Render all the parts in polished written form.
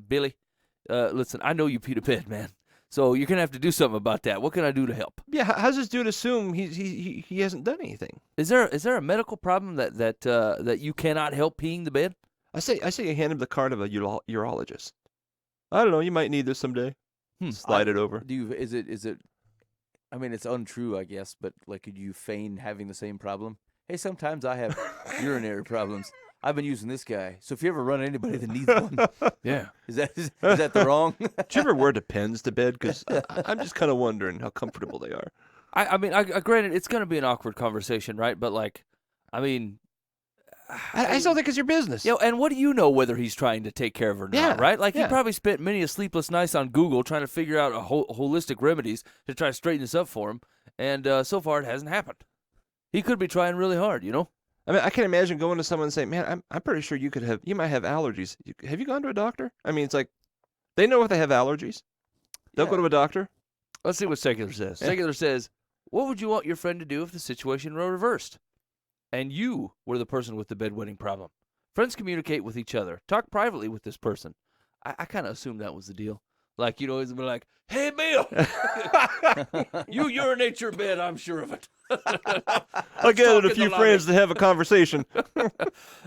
Billy, listen, I know you peed a bed, man. So you're going to have to do something about that. What can I do to help? Yeah, how's this dude assume he hasn't done anything? Is there a medical problem that you cannot help peeing the bed? I say you hand him the card of a urologist. I don't know. You might need this someday. Slide it over. Is it? I mean, it's untrue, I guess. But like, could you feign having the same problem? Hey, sometimes I have urinary problems. I've been using this guy. So if you ever run into anybody that needs one, Yeah. is that the wrong? Do you ever wear Depends to bed? Because I'm just kind of wondering how comfortable they are. I mean, granted, it's going to be an awkward conversation, right? But like, I mean, I still think it's your business. and what do you know whether he's trying to take care of her or Yeah, not, right? Like, he yeah. probably spent many a sleepless nights on Google trying to figure out holistic remedies to try to straighten this up for him, and so far it hasn't happened. He could be trying really hard, you know? I mean, I can imagine going to someone and saying, "Man, I'm pretty sure you might have allergies. Have you gone to a doctor?" I mean, it's like they know if they have allergies. They'll go to a doctor. Let's see what Secular says. Yeah. Secular says, what would you want your friend to do if the situation were reversed and you were the person with the bedwetting problem? Friends communicate with each other. Talk privately with this person. I kind of assumed that was the deal. Like, you'd always be like, hey, Bill, you urinate your bed, I'm sure of it. I gathered a few friends to have a conversation.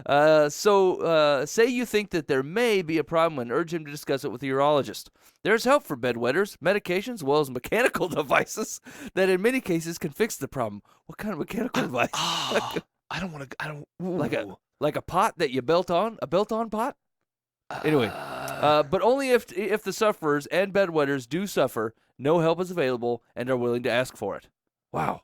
So say you think that there may be a problem and urge him to discuss it with a urologist. There's help for bedwetters, medications, as well as mechanical devices that in many cases can fix the problem. What kind of mechanical device? I don't want to. I don't. Ooh. Like a pot that you belt on? A belt-on pot? Anyway, but only if the sufferers and bedwetters do suffer, no help is available, and are willing to ask for it. Wow.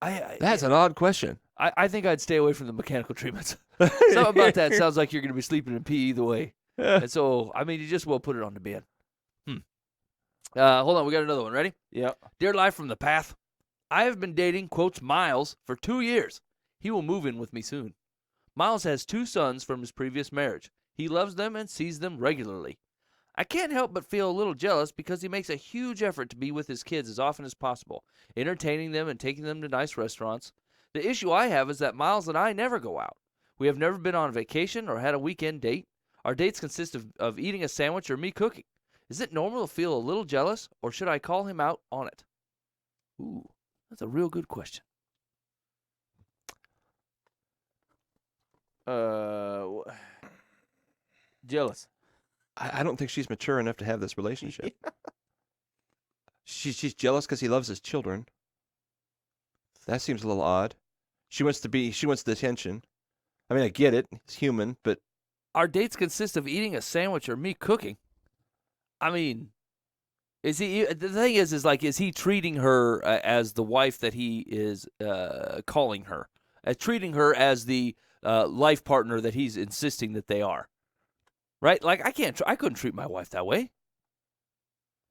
That's an odd question. I think I'd stay away from the mechanical treatments. Something about that sounds like you're going to be sleeping in pee either way. And so, I mean, you just will put it on the bed. Hold on, we got another one. Ready? Yeah. Dear Life from the Path, I have been dating, quotes, Miles for 2 years. He will move in with me soon. Miles has 2 sons from his previous marriage. He loves them and sees them regularly. I can't help but feel a little jealous because he makes a huge effort to be with his kids as often as possible, entertaining them and taking them to nice restaurants. The issue I have is that Miles and I never go out. We have never been on vacation or had a weekend date. Our dates consist of eating a sandwich or me cooking. Is it normal to feel a little jealous, or should I call him out on it? Ooh, that's a real good question. Jealous. I don't think she's mature enough to have this relationship. She's jealous because he loves his children. That seems a little odd. She wants the attention. I mean, I get it. It's human, but Our dates consist of eating a sandwich or me cooking. I mean, is he? The thing is like, is he treating her as the wife that he is calling her? Treating her as the life partner that he's insisting that they are? Right? Like, I couldn't treat my wife that way.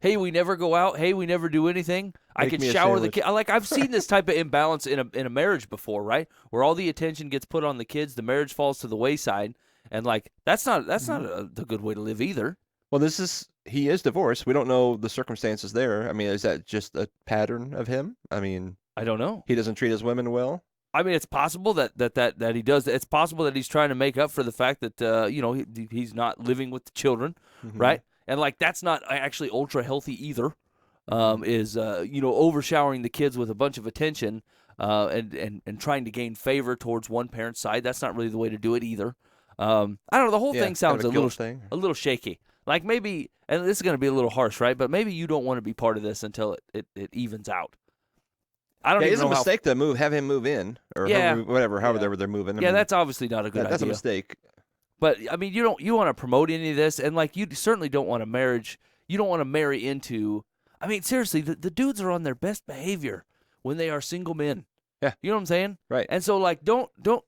Hey, we never go out. Hey, we never do anything. I Make can me a shower the sandwich. kid. Like, I've seen this type of imbalance in a marriage before, right? Where all the attention gets put on the kids, the marriage falls to the wayside, and like that's not the good way to live either. well, he is divorced. We don't know the circumstances there. I mean, is that just a pattern of him? I mean, I don't know. he doesn't treat his women well. I mean, it's possible that he does. It's possible that he's trying to make up for the fact that he's not living with the children, right? And like, that's not actually ultra healthy either. Overshowering the kids with a bunch of attention and trying to gain favor towards one parent's side. That's not really the way to do it either. I don't know. The whole thing sounds kind of a little shaky. Like, maybe, and this is going to be a little harsh, right? But maybe you don't want to be part of this until it evens out. I don't even know it's a mistake to have him move in or however they're moving. I mean, that's obviously not a good idea. That's a mistake. But I mean, you want to promote any of this, and like, you certainly don't want a marriage. You don't want to marry into. I mean, seriously, the dudes are on their best behavior when they are single men. Yeah, you know what I'm saying? Right. And so, like, don't go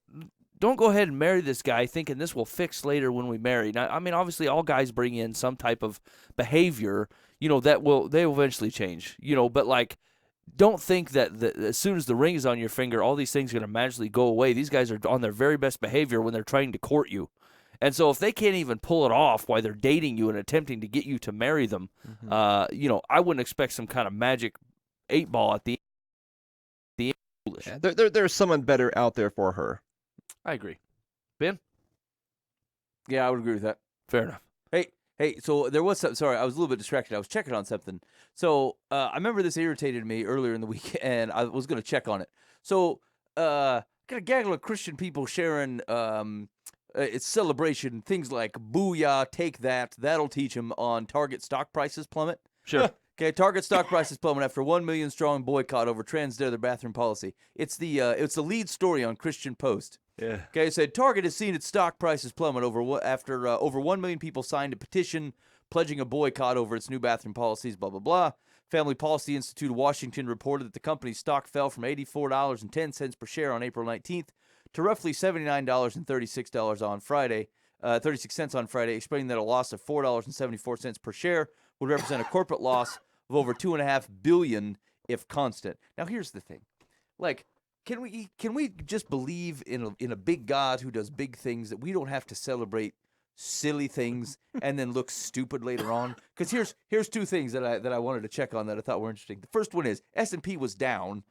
ahead and marry this guy thinking this will fix later when we marry. Now, I mean, obviously, all guys bring in some type of behavior, they will eventually change. But like, don't think that as soon as the ring is on your finger, all these things are going to magically go away. These guys are on their very best behavior when they're trying to court you. And so if they can't even pull it off while they're dating you and attempting to get you to marry them, I wouldn't expect some kind of magic 8-ball at the end. Foolish. Yeah, there's someone better out there for her. I agree. Ben? Yeah, I would agree with that. Fair enough. Hey, so there was some. Sorry, I was a little bit distracted. I was checking on something. So I remember this irritated me earlier in the week, and I was going to check on it. So got a gaggle of Christian people sharing its celebration things like "Booyah, take that." That'll teach them on Target stock prices plummet. Sure. Okay, Target stock prices plummet after 1 million strong boycott over transgender bathroom policy. It's the lead story on Christian Post. Yeah. Okay, it said Target has seen its stock prices plummet after over 1 million people signed a petition pledging a boycott over its new bathroom policies, blah, blah, blah. Family Policy Institute of Washington reported that the company's stock fell from $84.10 per share on April 19th to roughly $79.36 on Friday, 36 cents on Friday, explaining that a loss of $4.74 per share would represent a corporate loss of over $2.5 billion if constant. Now, here's the thing. Like, can we just believe in a big God who does big things, that we don't have to celebrate silly things and then look stupid later on? Because here's two things that I wanted to check on that I thought were interesting. The first one is S&P was down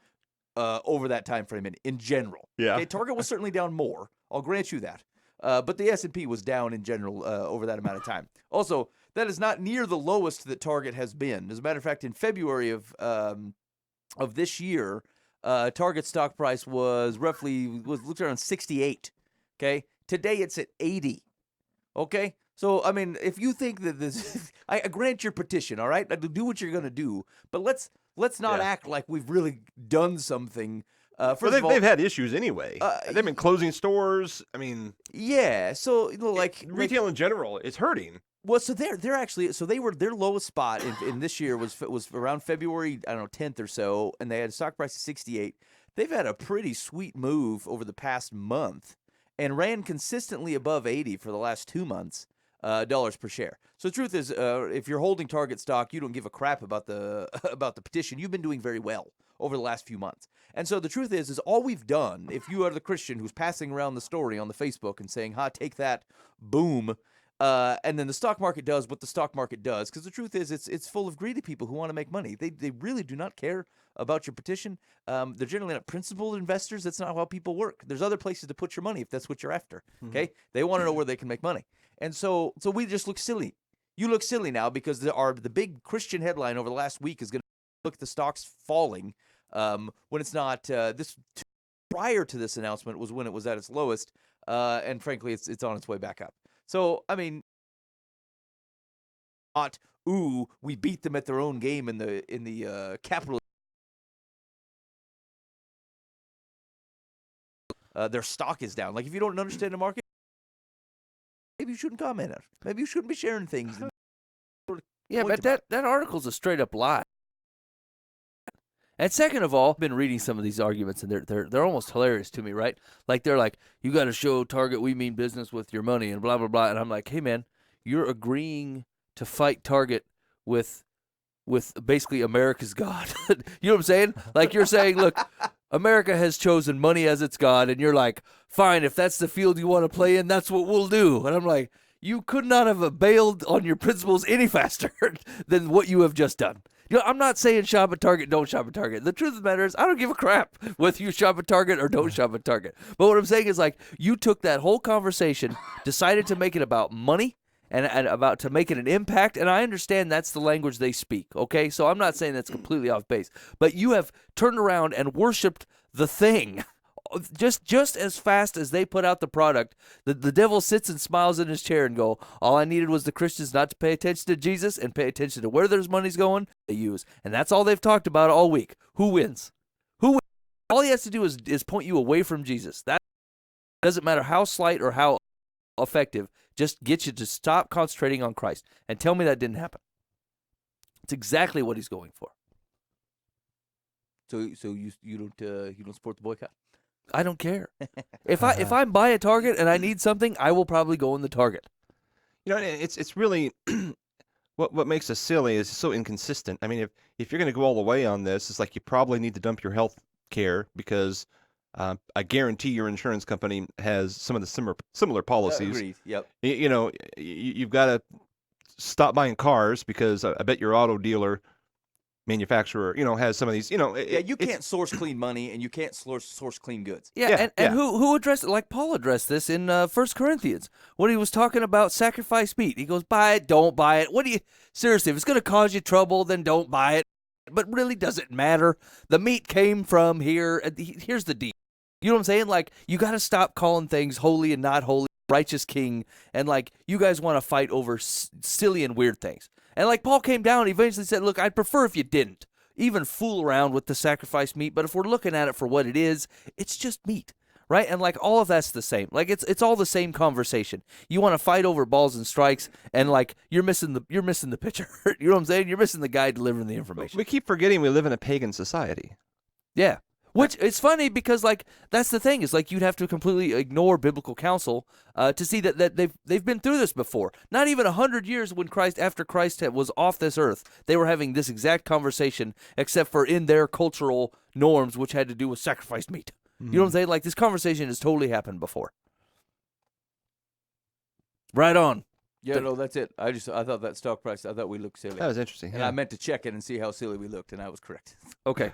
over that time frame in general. Yeah. Okay, Target was certainly down more. I'll grant you that. But the S&P was down in general over that amount of time. Also, that is not near the lowest that Target has been. As a matter of fact, in February of this year, Target stock price was looked around 68. Okay, today it's at 80. Okay, so I mean, if you think that this, I grant your petition. All right, do what you're gonna do, but let's not act like we've really done something. First of all, they've had issues anyway. They've been closing stores. I mean, yeah. So like retail in general is hurting. Well, so they're actually, so they were, their lowest spot in this year was around February, I don't know, 10th or so, and they had a stock price of 68. They've had a pretty sweet move over the past month and ran consistently above 80 for the last 2 months, dollars per share. So the truth is, if you're holding Target stock, you don't give a crap about the petition. You've been doing very well over the last few months. And so the truth is all we've done, if you are the Christian who's passing around the story on the Facebook and saying, "Ha, take that, boom," and then the stock market does what the stock market does, because the truth is it's full of greedy people who want to make money. They really do not care about your petition. They're generally not principled investors. That's not how people work. There's other places to put your money if that's what you're after. Okay, they want to know where they can make money, and so we just look silly. You look silly now because the big Christian headline over the last week is going to look at the stocks falling when it's not. This prior to this announcement was when it was at its lowest, and frankly, it's on its way back up. So, I mean, we beat them at their own game in the capital. Their stock is down. Like, if you don't understand the market, maybe you shouldn't comment on it. Maybe you shouldn't be sharing things. Yeah, but that article's a straight up lie. And second of all, I've been reading some of these arguments, and they're almost hilarious to me, right? Like, they're like, you got to show Target we mean business with your money and blah, blah, blah. And I'm like, hey, man, you're agreeing to fight Target with basically America's God. You know what I'm saying? Like, you're saying, look, America has chosen money as its God, and you're like, fine, if that's the field you want to play in, that's what we'll do. And I'm like, you could not have bailed on your principles any faster than what you have just done. You know, I'm not saying shop at Target, don't shop at Target. The truth of the matter is, I don't give a crap whether you shop at Target or don't shop at Target. But what I'm saying is, like, you took that whole conversation, decided to make it about money and about to make it an impact, and I understand that's the language they speak, okay? So I'm not saying that's completely off base. But you have turned around and worshipped the thing. Just as fast as they put out the product, the devil sits and smiles in his chair and go, all I needed was the Christians not to pay attention to Jesus and pay attention to where their money's going, they use. And that's all they've talked about all week. Who wins? Who wins? All he has to do is point you away from Jesus. That doesn't matter how slight or how effective, just get you to stop concentrating on Christ. And tell me that didn't happen. It's exactly what he's going for. So you don't support the boycott? I don't care. If I'm by a Target and I need something, I will probably go in the Target. You know, it's really what makes us silly is so inconsistent. I mean, if you're going to go all the way on this, it's like you probably need to dump your health care because I guarantee your insurance company has some of the similar policies. Agreed. Yep. You know, you've got to stop buying cars because I bet your auto dealer manufacturer, has some of these, Yeah, you it's- can't source clean money and you can't source clean goods. Yeah, Yeah, and yeah. who addressed it? Like Paul addressed this in 1 Corinthians when he was talking about sacrifice meat. He goes, buy it, don't buy it. Seriously, if it's going to cause you trouble, then don't buy it. But really, does it matter? The meat came from here. Here's the deal. You know what I'm saying? Like, you got to stop calling things holy and not holy, righteous king, and like, you guys want to fight over silly and weird things. And like, Paul came down and eventually said, look, I'd prefer if you didn't even fool around with the sacrifice meat, but if we're looking at it for what it is, it's just meat, right? And like, all of that's the same. Like, it's all the same conversation. You want to fight over balls and strikes, and like, you're missing the picture. You know what I'm saying? You're missing the guy delivering the information. we keep forgetting we live in a pagan society. Yeah. Which it's funny because like that's the thing is like you'd have to completely ignore biblical counsel to see that they've been through this before. Not even 100 years after Christ was off this earth, they were having this exact conversation, except for in their cultural norms, which had to do with sacrificed meat. You know what I'm saying? Like, this conversation has totally happened before. Right on. Yeah, no, that's it. I thought that stock price, I thought we looked silly. That was interesting. And I meant to check it and see how silly we looked, and I was correct. Okay.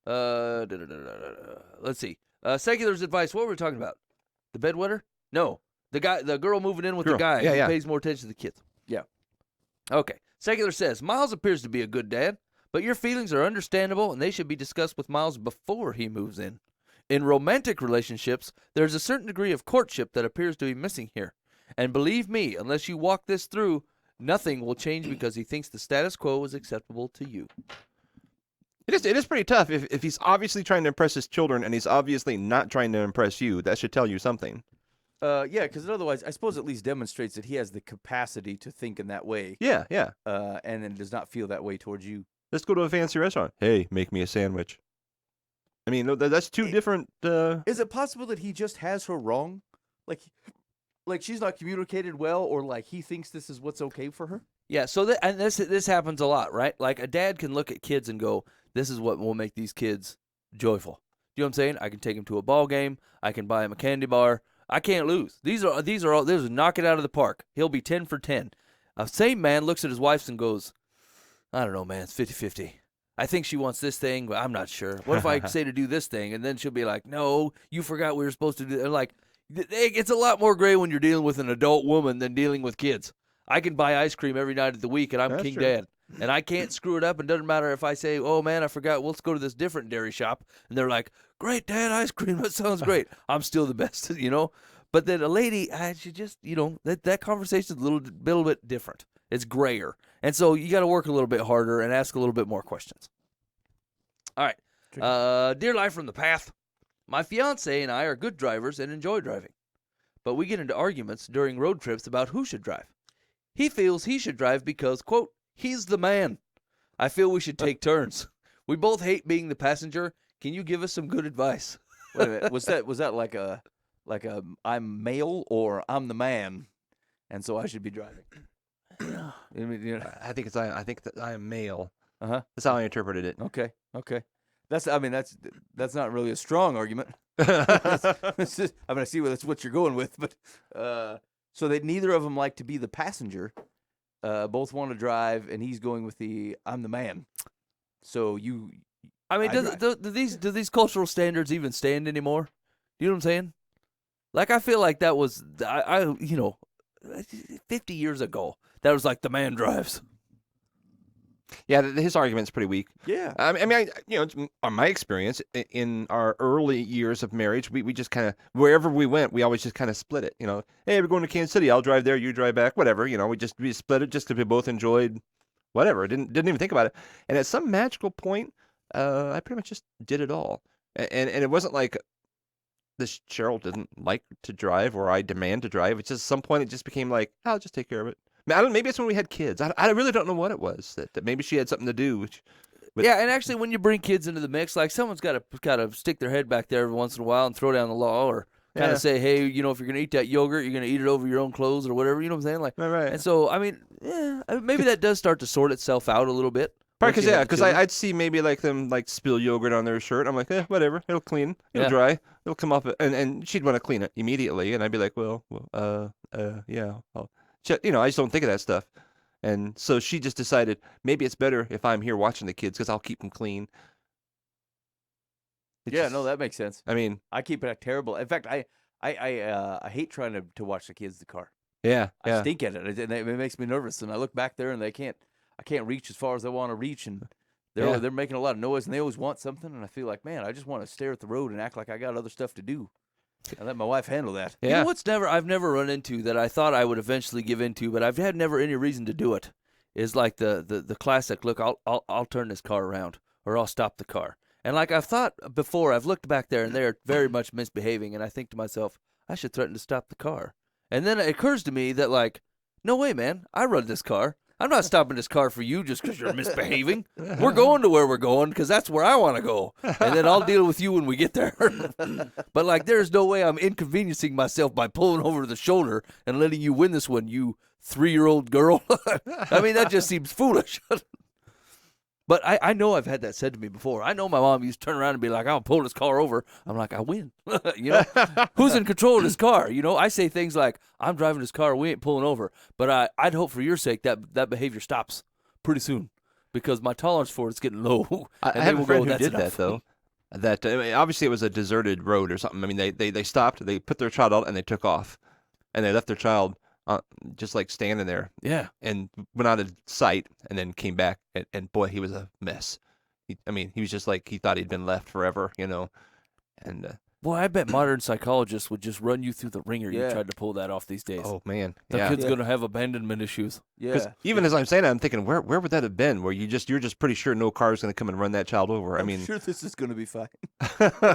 Let's see. Secular's advice. What were we talking about? The bedwetter? No. The girl moving in with the guy who pays more attention to the kids. Yeah. Okay. Secular says, Miles appears to be a good dad, but your feelings are understandable and they should be discussed with Miles before he moves in. In romantic relationships, there's a certain degree of courtship that appears to be missing here. And believe me, unless you walk this through, nothing will change because he thinks the status quo is acceptable to you. It is pretty tough if he's obviously trying to impress his children and he's obviously not trying to impress you. That should tell you something. Yeah, because otherwise, I suppose at least demonstrates that he has the capacity to think in that way. Yeah, yeah. And then does not feel that way towards you. Let's go to a fancy restaurant. Hey, make me a sandwich. I mean, that's two different... Is it possible that he just has her wrong? Like she's not communicated well, or like he thinks this is what's okay for her? Yeah, so this happens a lot, right? Like, a dad can look at kids and go, this is what will make these kids joyful. You know what I'm saying? I can take them to a ball game. I can buy them a candy bar. I can't lose. These are all, knock it out of the park. He'll be 10 for 10. Same man looks at his wife and goes, I don't know, man, it's 50-50. I think she wants this thing, but I'm not sure. What if I say to do this thing? And then she'll be like, no, you forgot we were supposed to do that. Like, it's a lot more gray when you're dealing with an adult woman than dealing with kids. I can buy ice cream every night of the week, and I'm That's king true. dad. And I can't screw it up. And doesn't matter if I say, oh, man, I forgot. Let's go to this different dairy shop. And they're like, great, Dad, ice cream. That sounds great. I'm still the best, you know. But then a lady, she just, that conversation's a little bit different. It's grayer. And so you got to work a little bit harder and ask a little bit more questions. All right. Dear Life from the Path, my fiance and I are good drivers and enjoy driving. But we get into arguments during road trips about who should drive. He feels he should drive because, quote, he's the man. I feel we should take turns. We both hate being the passenger. Can you give us some good advice? Wait a minute. Was that like a I'm male or I'm the man, and so I should be driving? I mean, I think that I am male. Uh-huh. That's how I interpreted it. Okay. That's not really a strong argument. It's just, I mean, I see that's what you're going with, but so that neither of them like to be the passenger. Both want to drive, and he's going with the I'm the man. So you. I mean, do these cultural standards even stand anymore? Do you know what I'm saying? Like, I feel like that was 50 years ago. That was like the man drives. Yeah, his argument's pretty weak. Yeah. I mean, it's my experience in our early years of marriage, we just kind of, wherever we went, we always just kind of split it. Hey, we're going to Kansas City. I'll drive there. You drive back. Whatever. We split it just because we both enjoyed whatever. Didn't even think about it. And at some magical point, I pretty much just did it all. And it wasn't like this Cheryl didn't like to drive or I demand to drive. It's just at some point it just became like, I'll just take care of it. I don't know, maybe it's when we had kids. I really don't know what it was that maybe she had something to do. Yeah, and actually, when you bring kids into the mix, like someone's got to stick their head back there every once in a while and throw down the law, or kind of say, hey, if you're gonna eat that yogurt, you're gonna eat it over your own clothes or whatever. You know what I'm saying? Like, right. And so, I mean, maybe that does start to sort itself out a little bit. Probably because I'd see maybe like them like spill yogurt on their shirt. I'm like, whatever, it'll clean, it'll dry, it'll come up, and she'd want to clean it immediately, and I'd be like, yeah, I just don't think of that stuff. And so she just decided maybe it's better if I'm here watching the kids because I'll keep them clean. It's Yeah, just- no, that makes sense. I mean, I keep it terrible. In fact, I hate trying to watch the kids in the car. yeah, I yeah. stink at it. It makes me nervous, and I look back there, and I can't reach as far as I want to reach, and Yeah. they're making a lot of noise, and they always want something, and I feel like, man, I just want to stare at the road and act like I got other stuff to do, and let my wife handle that. You know what's I've never run into that I thought I would eventually give into, but I've had never any reason to do it, is like the classic, look, I'll turn this car around, or I'll stop the car. And like I've thought before, I've looked back there, and they're very much misbehaving, and I think to myself, I should threaten to stop the car. And then it occurs to me that, like, no way, man, I run this car. I'm not stopping this car for you just because you're misbehaving. We're going to where we're going because that's where I want to go. And then I'll deal with you when we get there. But, like, there's no way I'm inconveniencing myself by pulling over the shoulder and letting you win this one, you 3-year-old girl. I mean, that just seems foolish. But I know I've had that said to me before. I know my mom used to turn around and be like, I'll pull this car over. I'm like, I win. You know, who's in control of this car? You know, I say things like, I'm driving this car. We ain't pulling over. But I'd hope for your sake that behavior stops pretty soon because my tolerance for it's getting low. I have a friend who did that, though. That I mean, obviously it was a deserted road or something. I mean, they stopped, they put their child out, and they took off. And they left their child just like standing there. Yeah. And went out of sight and then came back. And boy, he was a mess. He was just like he thought he'd been left forever, you know. And boy, I bet modern psychologists would just run you through the ringer. Yeah. You tried to pull that off these days. oh man, The yeah. kid's going to have abandonment issues. Because Yeah. even as I'm saying that, I'm thinking, where would that have been? Where you're just pretty sure no car is going to come and run that child over. I mean, I'm sure this is going to be fine.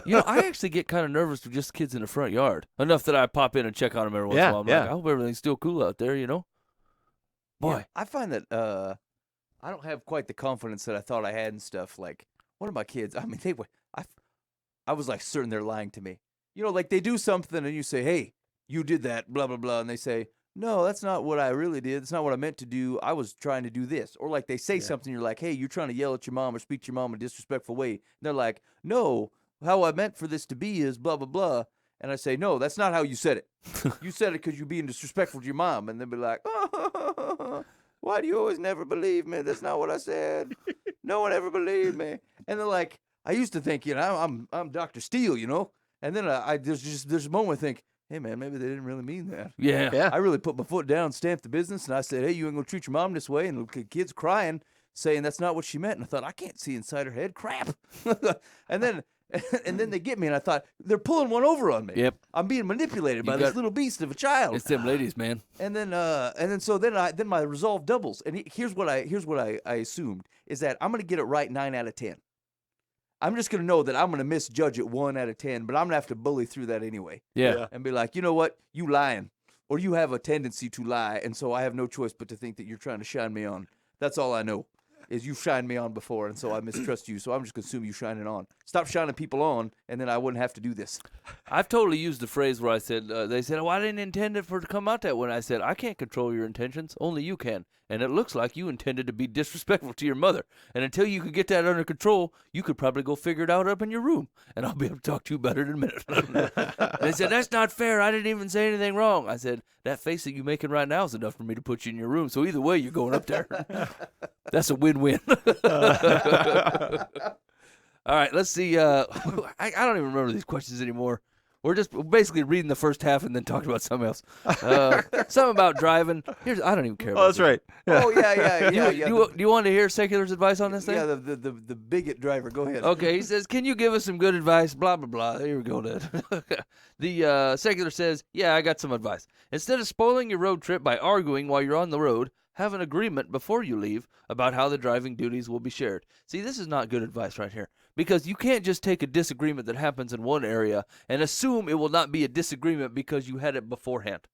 You know, I actually get kind of nervous with just kids in the front yard. Enough that I pop in and check on them every once in a while. I'm like, I hope everything's still cool out there, you know? Boy. Yeah, I find that I don't have quite the confidence that I thought I had and stuff. Like one of my kids, I mean, I was like certain they're lying to me. You know, like they do something and you say, hey, you did that, blah, blah, blah. And they say, no, that's not what I really did. That's not what I meant to do. I was trying to do this. Or like they say something, you're like, hey, you're trying to yell at your mom or speak to your mom in a disrespectful way. And they're like, no, how I meant for this to be is blah, blah, blah. And I say, no, that's not how you said it. You said it because you're being disrespectful to your mom. And they'll be like, oh, why do you always never believe me? That's not what I said. No one ever believed me. And they're like, I used to think, you know, I'm Dr. Steele, you know. And then there's a moment I think, hey, man, maybe they didn't really mean that. Yeah. yeah. I really put my foot down, stamped the business, and I said, hey, you ain't going to treat your mom this way. And the kid's crying, saying that's not what she meant. And I thought, I can't see inside her head. Crap. and then they get me, and I thought, they're pulling one over on me. Yep. I'm being manipulated by this little beast of a child. It's them ladies, man. And then my resolve doubles. And here's what I assumed is that I'm going to get it right 9 out of 10. I'm just going to know that I'm going to misjudge it 1 out of 10, but I'm going to have to bully through that anyway. Yeah. And be like, you know what? You lying. Or you have a tendency to lie, and so I have no choice but to think that you're trying to shine me on. That's all I know, is you've shined me on before, and so I mistrust you, so I'm just going to assume you shining on. Stop shining people on, and then I wouldn't have to do this. I've totally used the phrase where I said, they said, well, I didn't intend it for it to come out that way. I said, I can't control your intentions. Only you can. And it looks like you intended to be disrespectful to your mother. And until you could get that under control, you could probably go figure it out up in your room. And I'll be able to talk to you better in a minute. They said, that's not fair. I didn't even say anything wrong. I said, that face that you're making right now is enough for me to put you in your room. So either way, you're going up there. That's a win-win. All right, let's see. I don't even remember these questions anymore. We're basically reading the first half and then talking about something else. Something about driving. I don't even care about Oh, that's this. right. Yeah. Oh, yeah. Do you want to hear Secular's advice on this thing? Yeah, the bigot driver. Go ahead. Okay, he says, can you give us some good advice? Blah, blah, blah. Here we go, Dad. The Secular says, yeah, I got some advice. Instead of spoiling your road trip by arguing while you're on the road, have an agreement before you leave about how the driving duties will be shared. See, this is not good advice right here. Because you can't just take a disagreement that happens in one area and assume it will not be a disagreement because you had it beforehand.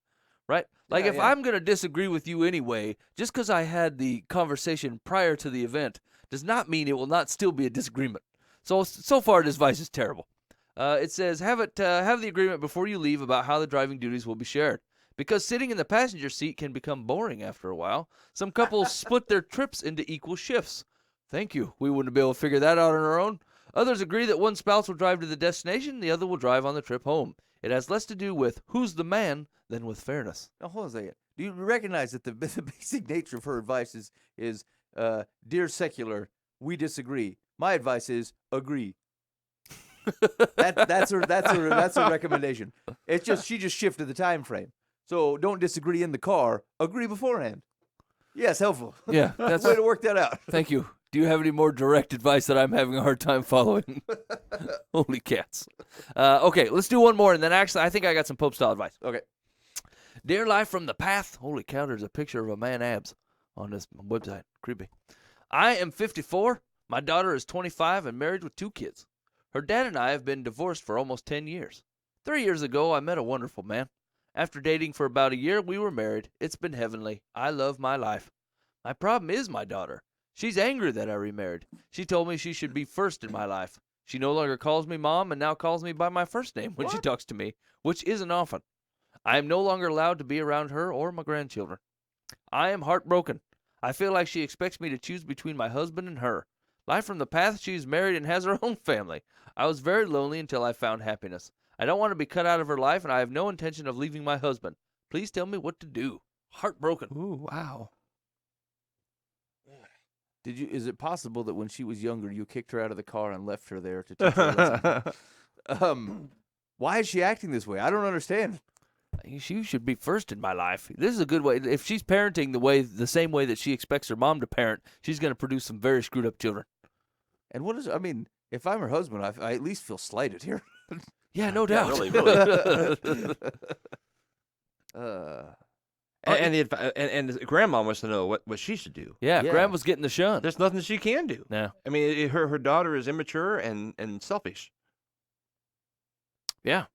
Right? Like if I'm going to disagree with you anyway, just because I had the conversation prior to the event does not mean it will not still be a disagreement. So far this advice is terrible. It says have the agreement before you leave about how the driving duties will be shared. Because sitting in the passenger seat can become boring after a while. Some couples split their trips into equal shifts. Thank you. We wouldn't be able to figure that out on our own. Others agree that one spouse will drive to the destination, the other will drive on the trip home. It has less to do with who's the man than with fairness. Now, hold on a second. Do you recognize that the basic nature of her advice is dear secular, we disagree. My advice is agree. That's her recommendation. It's just she just shifted the time frame. So don't disagree in the car. Agree beforehand. Yes, helpful. Yeah, that's Way to work that out. Thank you. Do you have any more direct advice that I'm having a hard time following? Holy cats. Okay, let's do one more, and then actually I think I got some Pope-style advice. Okay. Dear Life from the Path. Holy cow, there's a picture of a man abs on this website. Creepy. I am 54. My daughter is 25 and married with 2 kids. Her dad and I have been divorced for almost 10 years. 3 years ago, I met a wonderful man. After dating for about a year, we were married. It's been heavenly. I love my life. My problem is my daughter. She's angry that I remarried. She told me she should be first in my life. She no longer calls me mom and now calls me by my first name when she talks to me, which isn't often. I am no longer allowed to be around her or my grandchildren. I am heartbroken. I feel like she expects me to choose between my husband and her. Life from the Path, she is married and has her own family. I was very lonely until I found happiness. I don't want to be cut out of her life, and I have no intention of leaving my husband. Please tell me what to do. Heartbroken. Ooh, wow. Is it possible that when she was younger, you kicked her out of the car and left her there to teach her a lesson? Why is she acting this way? I don't understand. She should be first in my life. This is a good way. If she's parenting the same way that she expects her mom to parent, she's going to produce some very screwed up children. And if I'm her husband, I at least feel slighted here. Yeah, no doubt. really, really. And grandma wants to know what she should do. Yeah, Yeah. Grandma's getting the shun. There's nothing she can do. No. I mean, her daughter is immature and selfish. Yeah.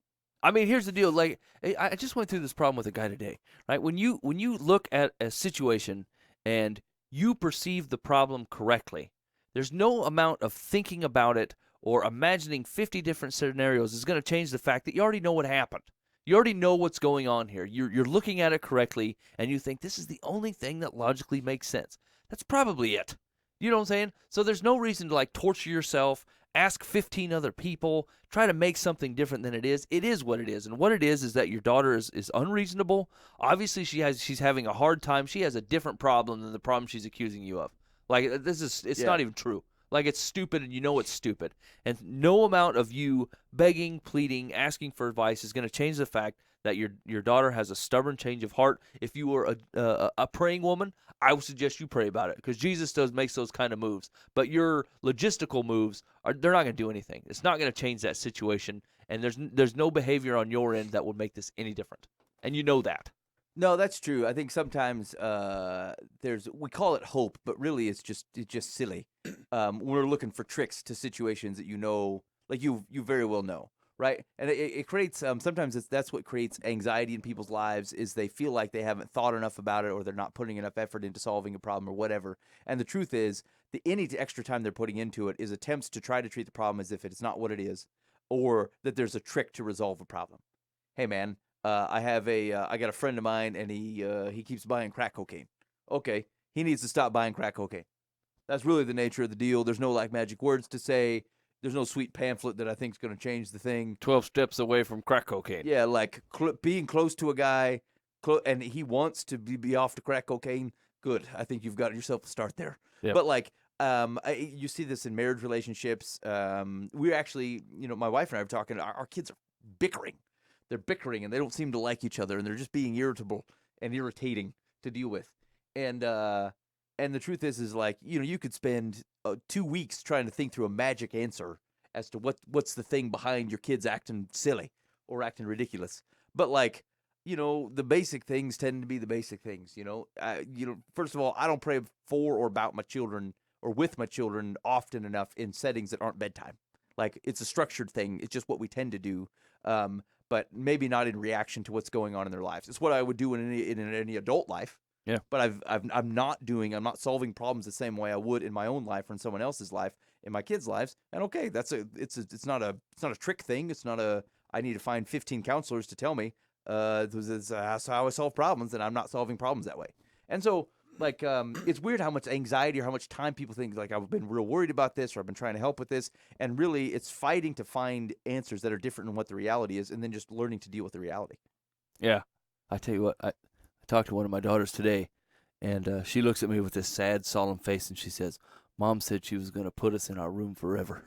I mean, here's the deal. Like, I just went through this problem with a guy today, right? When you look at a situation and you perceive the problem correctly, there's no amount of thinking about it or imagining 50 different scenarios is going to change the fact that you already know what happened. You already know what's going on here. You're looking at it correctly, and you think this is the only thing that logically makes sense. That's probably it. You know what I'm saying? So there's no reason to, like, torture yourself, ask 15 other people, try to make something different than it is. It is what it is, and what it is that your daughter is unreasonable. Obviously, she's having a hard time. She has a different problem than the problem she's accusing you of. Like, it's not even true. Like, it's stupid, and you know it's stupid. And no amount of you begging, pleading, asking for advice is going to change the fact that your daughter has a stubborn change of heart. If you were a praying woman, I would suggest you pray about it, because Jesus makes those kind of moves. But your logistical moves, they're not going to do anything. It's not going to change that situation, and there's no behavior on your end that would make this any different. And you know that. No, that's true. I think sometimes we call it hope, but really it's just silly. We're looking for tricks to situations that like you very well know, right? And it creates sometimes that's what creates anxiety in people's lives, is they feel like they haven't thought enough about it, or they're not putting enough effort into solving a problem or whatever. And the truth is, any extra time they're putting into it is attempts to try to treat the problem as if it's not what it is, or that there's a trick to resolve a problem. Hey, man. I got a friend of mine, and he keeps buying crack cocaine. Okay, he needs to stop buying crack cocaine. That's really the nature of the deal. There's no like magic words to say. There's no sweet pamphlet that I think is going to change the thing. 12 steps away from crack cocaine. Yeah, like being close to a guy, and he wants to be off the crack cocaine. Good, I think you've got yourself a start there. Yep. But like, you see this in marriage relationships. We're actually, my wife and I were talking. Our kids are bickering. They're bickering, and they don't seem to like each other, and they're just being irritable and irritating to deal with. And the truth is like, you could spend 2 weeks trying to think through a magic answer as to what's the thing behind your kids acting silly or acting ridiculous. But like, the basic things tend to be the basic things. First of all, I don't pray for or about my children or with my children often enough in settings that aren't bedtime. Like, it's a structured thing. It's just what we tend to do. But maybe not in reaction to what's going on in their lives. It's what I would do in any adult life. Yeah. But I'm not solving problems the same way I would in my own life or in someone else's life, in my kids' lives. And okay, it's not a trick thing. It's not I need to find 15 counselors to tell me that's how I solve problems, and I'm not solving problems that way. And so, like, it's weird how much anxiety or how much time people think, like, I've been real worried about this, or I've been trying to help with this. And really, it's fighting to find answers that are different than what the reality is, and then just learning to deal with the reality. Yeah. I tell you what, talked to one of my daughters today, and she looks at me with this sad, solemn face, and she says, "Mom said she was going to put us in our room forever."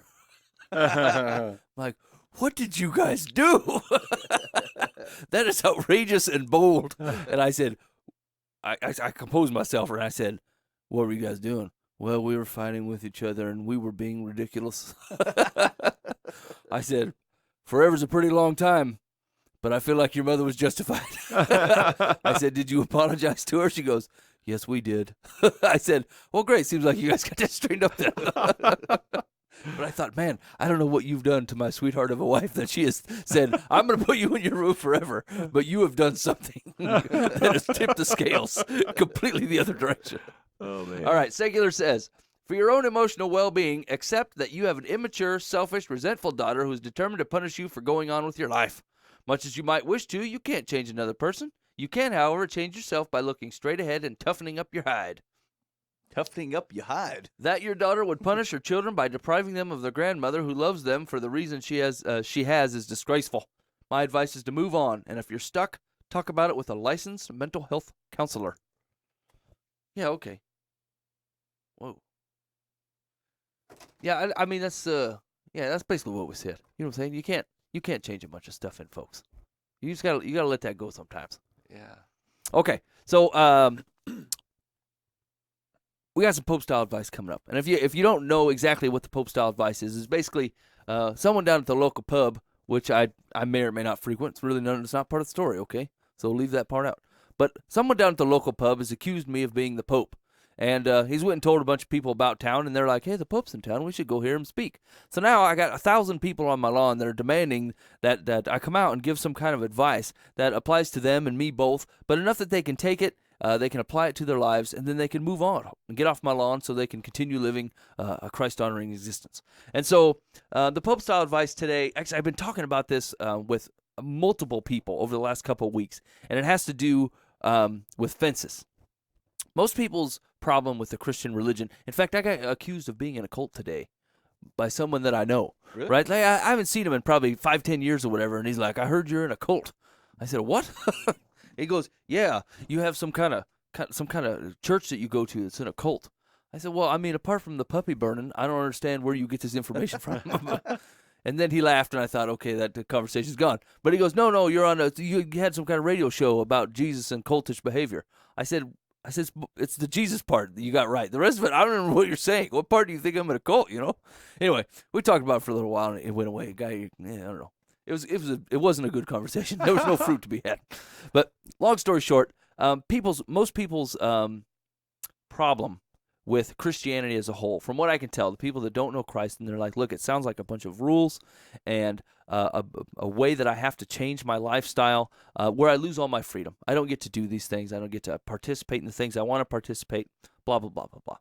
I'm like, what did you guys do? That is outrageous and bold. And I said, I composed myself, and I said, what were you guys doing? Well, we were fighting with each other, and we were being ridiculous. I said, forever's a pretty long time, but I feel like your mother was justified. I said, did you apologize to her? She goes, yes, we did. I said, well, great. Seems like you guys got that straightened up then. But I thought, man, I don't know what you've done to my sweetheart of a wife that she has said, I'm going to put you in your room forever, but you have done something that has tipped the scales completely the other direction. Oh, man. All right, Secular says, for your own emotional well-being, accept that you have an immature, selfish, resentful daughter who is determined to punish you for going on with your life. Much as you might wish to, you can't change another person. You can, however, change yourself by looking straight ahead and toughening up your hide. Toughening up your hide. That your daughter would punish her children by depriving them of their grandmother who loves them for the reason she has is disgraceful. My advice is to move on, and if you're stuck, talk about it with a licensed mental health counselor. Yeah, okay. Whoa. Yeah, I mean that's basically what we said. You know what I'm saying? You can't change a bunch of stuff in folks. You gotta let that go sometimes. Yeah. Okay, so we got some Pope style advice coming up, and if you don't know exactly what the Pope style advice is basically someone down at the local pub, which I may or may not frequent. It's not part of the story. Okay, so leave that part out. But someone down at the local pub has accused me of being the Pope. And he's went and told a bunch of people about town, and they're like, hey, the Pope's in town. We should go hear him speak. So now I got 1,000 people on my lawn that are demanding that I come out and give some kind of advice that applies to them and me both, but enough that they can take it, they can apply it to their lives, and then they can move on and get off my lawn so they can continue living a Christ-honoring existence. And so the Pope-style advice today, actually I've been talking about this with multiple people over the last couple of weeks, and it has to do with fences. Most people's problem with the Christian religion. In fact, I got accused of being in a cult today by someone that I know. Really? Right? Like, I haven't seen him in probably 5-10 years or whatever, and he's like, I heard you're in a cult. I said, what? He goes, yeah, you have some kind of church that you go to that's in a cult. I said, well, I mean, apart from the puppy burning, I don't understand where you get this information from. And then he laughed, and I thought, okay, the conversation's gone. But he goes, no, you had some kind of radio show about Jesus and cultish behavior. I said, it's the Jesus part that you got right. The rest of it, I don't remember what you're saying. What part do you think I'm in a cult, you know? Anyway, we talked about it for a little while, and it went away. I don't know. It wasn't a good conversation. There was no fruit to be had. But long story short, most people's problem with Christianity as a whole, from what I can tell, the people that don't know Christ, and they're like, look, it sounds like a bunch of rules and a way that I have to change my lifestyle where I lose all my freedom. I don't get to do these things. I don't get to participate in the things I want to participate, blah, blah, blah, blah, blah.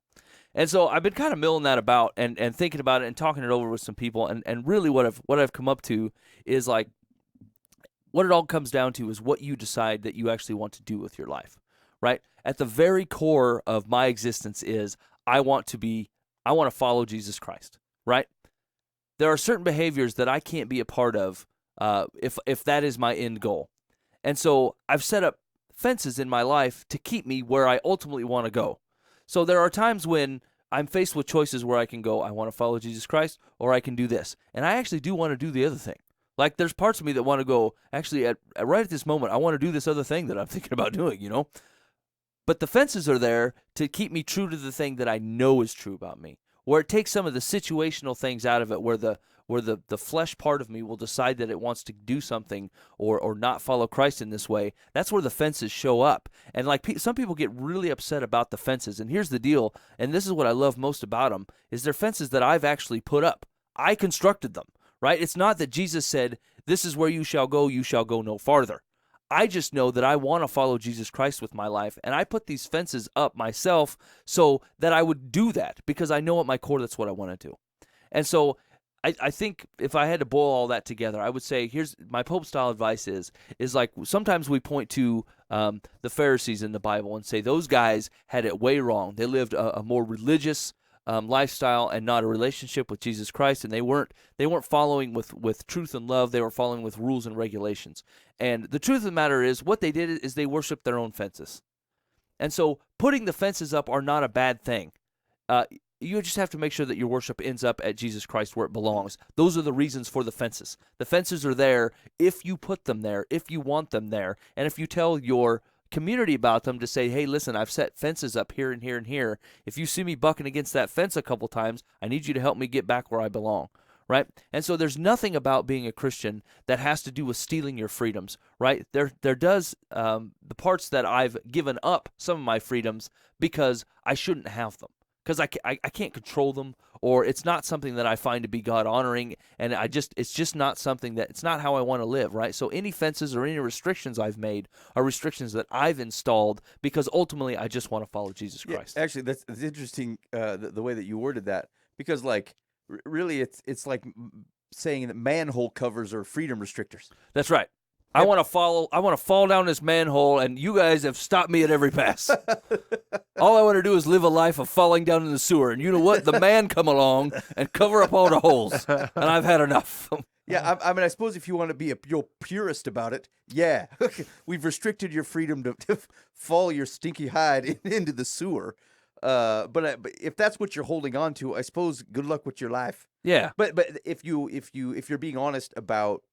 And so I've been kind of milling that about and thinking about it and talking it over with some people. And really what I've come up to is like what it all comes down to is what you decide that you actually want to do with your life, right? At the very core of my existence is I want to follow Jesus Christ, right? There are certain behaviors that I can't be a part of if that is my end goal. And so I've set up fences in my life to keep me where I ultimately want to go. So there are times when I'm faced with choices where I can go, I want to follow Jesus Christ, or I can do this. And I actually do want to do the other thing. Like there's parts of me that want to go, actually, right at this moment, I want to do this other thing that I'm thinking about doing, you know? But the fences are there to keep me true to the thing that I know is true about me. Where it takes some of the situational things out of it, where the flesh part of me will decide that it wants to do something or not follow Christ in this way. That's where the fences show up. And like some people get really upset about the fences. And here's the deal, and this is what I love most about them, is they're fences that I've actually put up. I constructed them, right? It's not that Jesus said, this is where you shall go no farther. I just know that I want to follow Jesus Christ with my life, and I put these fences up myself so that I would do that because I know at my core that's what I want to do. And so I think if I had to boil all that together, I would say here's my Pope-style advice is like sometimes we point to the Pharisees in the Bible and say those guys had it way wrong. They lived a more religious, lifestyle and not a relationship with Jesus Christ, and they weren't following with truth and love. They were following with rules and regulations. And the truth of the matter is, what they did is they worshiped their own fences. And so putting the fences up are not a bad thing. You just have to make sure that your worship ends up at Jesus Christ where it belongs. Those are the reasons for the fences. The fences are there if you put them there, if you want them there, and if you tell your community about them to say, hey, listen, I've set fences up here and here and here. If you see me bucking against that fence a couple times, I need you to help me get back where I belong. Right? And so there's nothing about being a Christian that has to do with stealing your freedoms, right? There does the parts that I've given up some of my freedoms because I shouldn't have them, because I can't control them, or it's not something that I find to be God honoring, and it's just not something that, it's not how I want to live, right? So any fences or any restrictions I've made are restrictions that I've installed because ultimately I just want to follow Jesus Christ. Yeah, actually, that's interesting the way that you worded that, because like really it's like saying that manhole covers are freedom restrictors. That's right. I want to fall down this manhole, and you guys have stopped me at every pass. All I want to do is live a life of falling down in the sewer, and you know what? The man come along and cover up all the holes, and I've had enough. Yeah, I mean, I suppose if you want to be a real purist about it, yeah, we've restricted your freedom to fall your stinky hide into the sewer. But if that's what you're holding on to, I suppose good luck with your life. Yeah. But if you're being honest about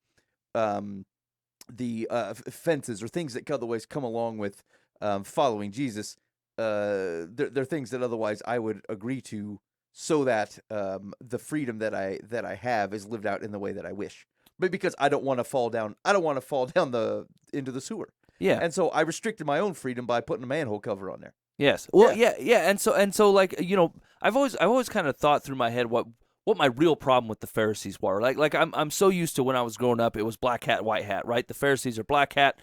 the fences or things that otherwise come along with following Jesus, they're things that otherwise I would agree to, so that the freedom that I have is lived out in the way that I wish. But because I don't want to fall down, into the sewer. Yeah. And so I restricted my own freedom by putting a manhole cover on there. Yes. Well, yeah. And so like, you know, I've always kind of thought through my head what my real problem with the Pharisees were. Like I'm so used to, when I was growing up, it was black hat, white hat, right? The Pharisees are black hat,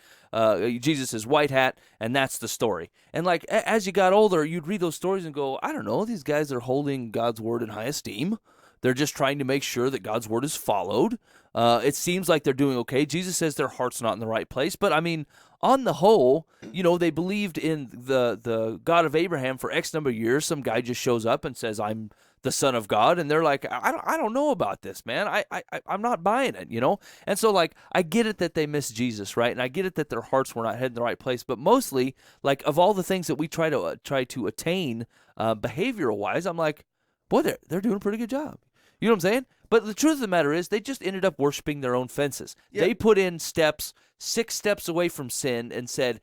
Jesus is white hat, and that's the story. And like as you got older, you'd read those stories and go, I don't know, these guys are holding God's word in high esteem. They're just trying to make sure that God's word is followed. It seems like they're doing okay. Jesus says their heart's not in the right place, but I mean, on the whole, you know, they believed in the God of Abraham for X number of years. Some guy just shows up and says, I'm the Son of God, and they're like, I don't know about this, man. I'm not buying it, you know? And so, like, I get it that they miss Jesus, right? And I get it that their hearts were not heading the right place, but mostly, like, of all the things that we try to attain behavioral-wise, I'm like, boy, they're doing a pretty good job. You know what I'm saying? But the truth of the matter is, they just ended up worshiping their own fences. Yeah. They put in 6 steps away from sin and said,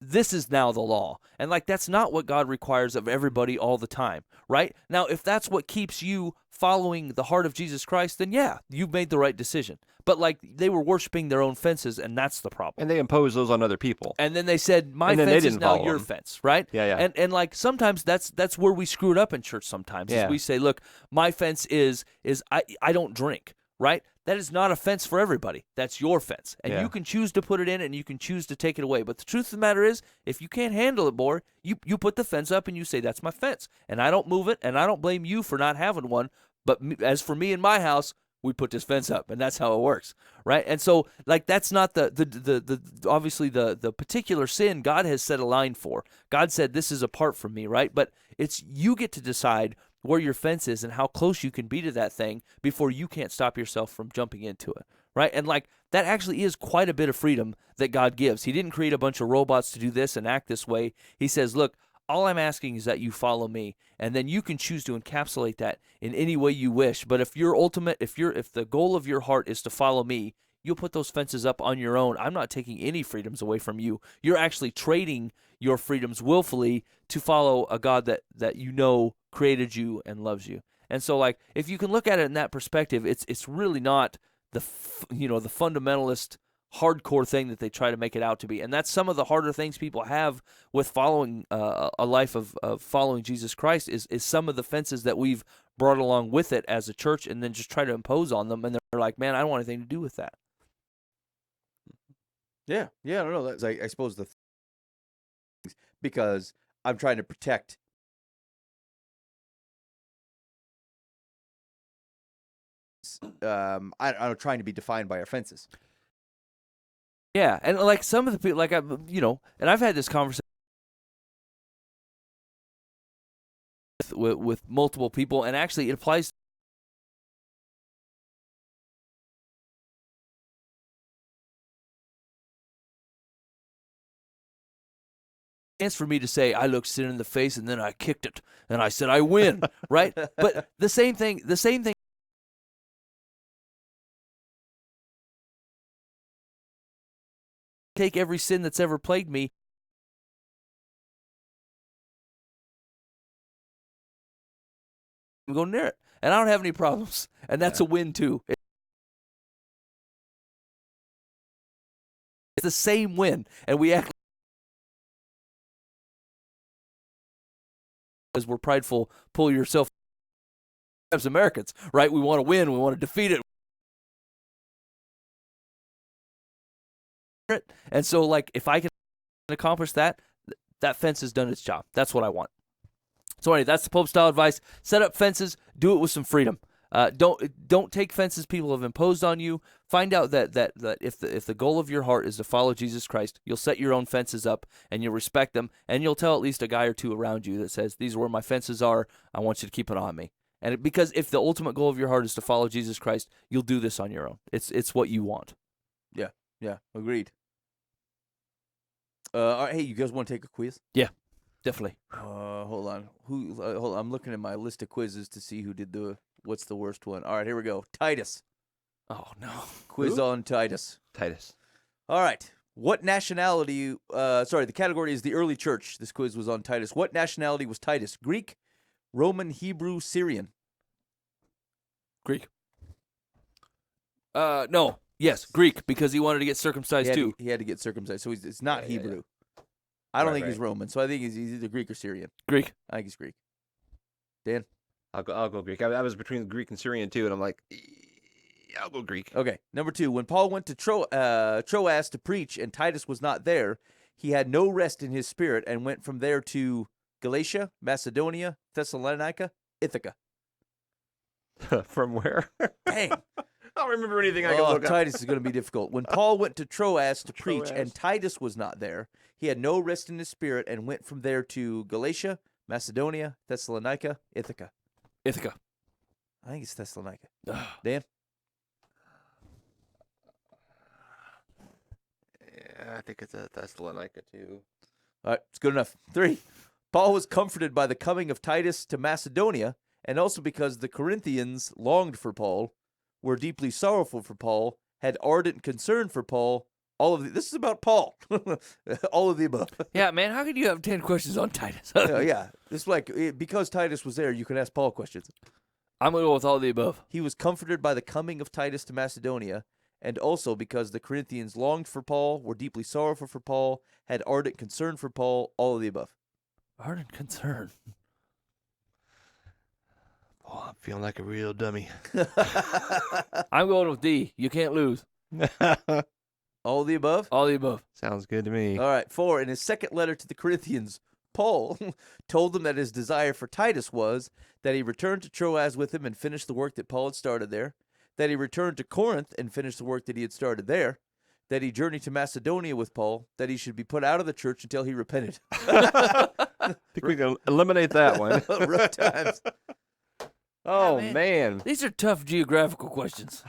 this is now the law. And like, that's not what God requires of everybody all the time, right? Now, if that's what keeps you following the heart of Jesus Christ, then yeah, you've made the right decision. But like, they were worshiping their own fences, and that's the problem. And they impose those on other people. And then they said, my fence is now your fence, right? Yeah. And like, sometimes that's where we screw it up in church sometimes. Yeah. Is we say, look, my fence is I don't drink, right? That is not a fence for everybody. That's your fence. And you can choose to put it in, and you can choose to take it away. But the truth of the matter is, if you can't handle it, boy, you put the fence up and you say, that's my fence. And I don't move it, and I don't blame you for not having one. But as for me and my house, we put this fence up, and that's how it works, right? And so, like, that's not the obviously the particular sin God has set a line for. God said, this is apart from me, right? But it's, you get to decide where your fence is and how close you can be to that thing before you can't stop yourself from jumping into it, right? And like, that actually is quite a bit of freedom that God gives. He didn't create a bunch of robots to do this and act this way. He says, look, all I'm asking is that you follow me, and then you can choose to encapsulate that in any way you wish. But if the goal of your heart is to follow me, you'll put those fences up on your own. I'm not taking any freedoms away from you. You're actually trading your freedoms willfully to follow a God that you know created you and loves you. And so, like, if you can look at it in that perspective, it's really not the fundamentalist hardcore thing that they try to make it out to be. And that's some of the harder things people have with following a life of following Jesus Christ is some of the fences that we've brought along with it as a church, and then just try to impose on them. And they're like, man, I don't want anything to do with that. Yeah, I don't know. That's, I suppose, the things, because I'm trying to protect I'm trying to be defined by our fences. Yeah, and like some of the people, like and I've had this conversation with multiple people, and actually it applies. Chance for me to say I looked sin in the face and then I kicked it and I said I win, right? But the same thing. Take every sin that's ever plagued me. I'm going near it, and I don't have any problems, and that's a win too. It's the same win, and we act as we're prideful. Pull yourself. As Americans, right? We want to win. We want to defeat it. And so, like, if I can accomplish that, that fence has done its job. That's what I want. So anyway, that's the Pope style advice. Set up fences. Do it with some freedom. Don't take fences people have imposed on you. Find out that if the goal of your heart is to follow Jesus Christ, you'll set your own fences up and you'll respect them, and you'll tell at least a guy or two around you that says, these are where my fences are. I want you to keep it on me. And because if the ultimate goal of your heart is to follow Jesus Christ, you'll do this on your own. It's what you want. Yeah, agreed. All right, hey, you guys want to take a quiz? Yeah, definitely. Hold on. Hold on. I'm looking at my list of quizzes to see who did what's the worst one. All right, here we go. Titus. Oh, no. Quiz on Titus. Titus. All right. What nationality, the category is the early church. This quiz was on Titus. What nationality was Titus? Greek, Roman, Hebrew, Syrian? Greek. No. Yes, Greek, because he wanted to get circumcised too. He had to get circumcised, so it's not Hebrew. Yeah. I don't think he's Roman, so I think he's either Greek or Syrian. Greek. I think he's Greek. Dan? I'll go Greek. I was between Greek and Syrian too, and I'm like, I'll go Greek. Okay, number 2. When Paul went to Troas to preach and Titus was not there, he had no rest in his spirit and went from there to Galatia, Macedonia, Thessalonica, Ithaca. From where? Dang. I don't remember anything I can look up. Titus is going to be difficult. When Paul went to Troas to preach and Titus was not there, he had no rest in his spirit and went from there to Galatia, Macedonia, Thessalonica, Ithaca. Ithaca. I think it's Thessalonica. Dan? Yeah, I think it's a Thessalonica too. All right, it's good enough. 3. Paul was comforted by the coming of Titus to Macedonia, and also because the Corinthians longed for Paul, were deeply sorrowful for Paul, had ardent concern for Paul. This is about Paul. All of the above. Yeah, man, how could you have 10 questions on Titus? Yeah. It's like, because Titus was there, you can ask Paul questions. I'm going to go with all of the above. He was comforted by the coming of Titus to Macedonia, and also because the Corinthians longed for Paul, were deeply sorrowful for Paul, had ardent concern for Paul. All of the above. Ardent concern. Oh, I'm feeling like a real dummy. I'm going with D. You can't lose. All of the above? All of the above. Sounds good to me. All right. 4. In his second letter to the Corinthians, Paul told them that his desire for Titus was that he return to Troas with him and finish the work that Paul had started there, that he return to Corinth and finish the work that he had started there, that he journey to Macedonia with Paul, that he should be put out of the church until he repented. I think we can eliminate that one. Rough times. Oh, Yeah, man. These are tough geographical questions.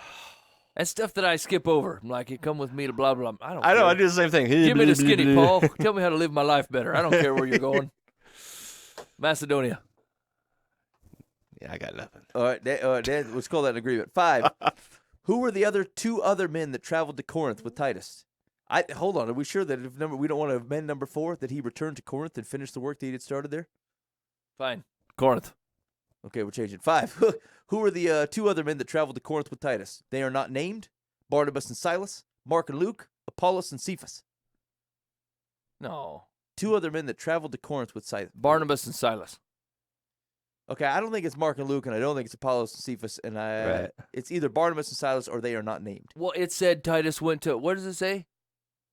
That's stuff that I skip over. I'm like, you come with me to blah, blah, blah. I know, I do the same thing. Give me the skinny, Paul. Tell me how to live my life better. I don't care where you're going. Macedonia. Yeah, I got nothing. All right, Dan, let's call that an agreement. 5. Who were the two other men that traveled to Corinth with Titus? Hold on. Are we sure that we don't want to amend number 4, that he returned to Corinth and finished the work that he had started there? Fine. Corinth. Okay, we're changing. 5. Who were the 2 other men that traveled to Corinth with Titus? They are not named. Barnabas and Silas, Mark and Luke, Apollos and Cephas. No. 2 other men that traveled to Corinth with Titus. Barnabas and Silas. Okay, I don't think it's Mark and Luke, and I don't think it's Apollos and Cephas, and Right. It's either Barnabas and Silas or they are not named. Well, it said Titus went to, what does it say?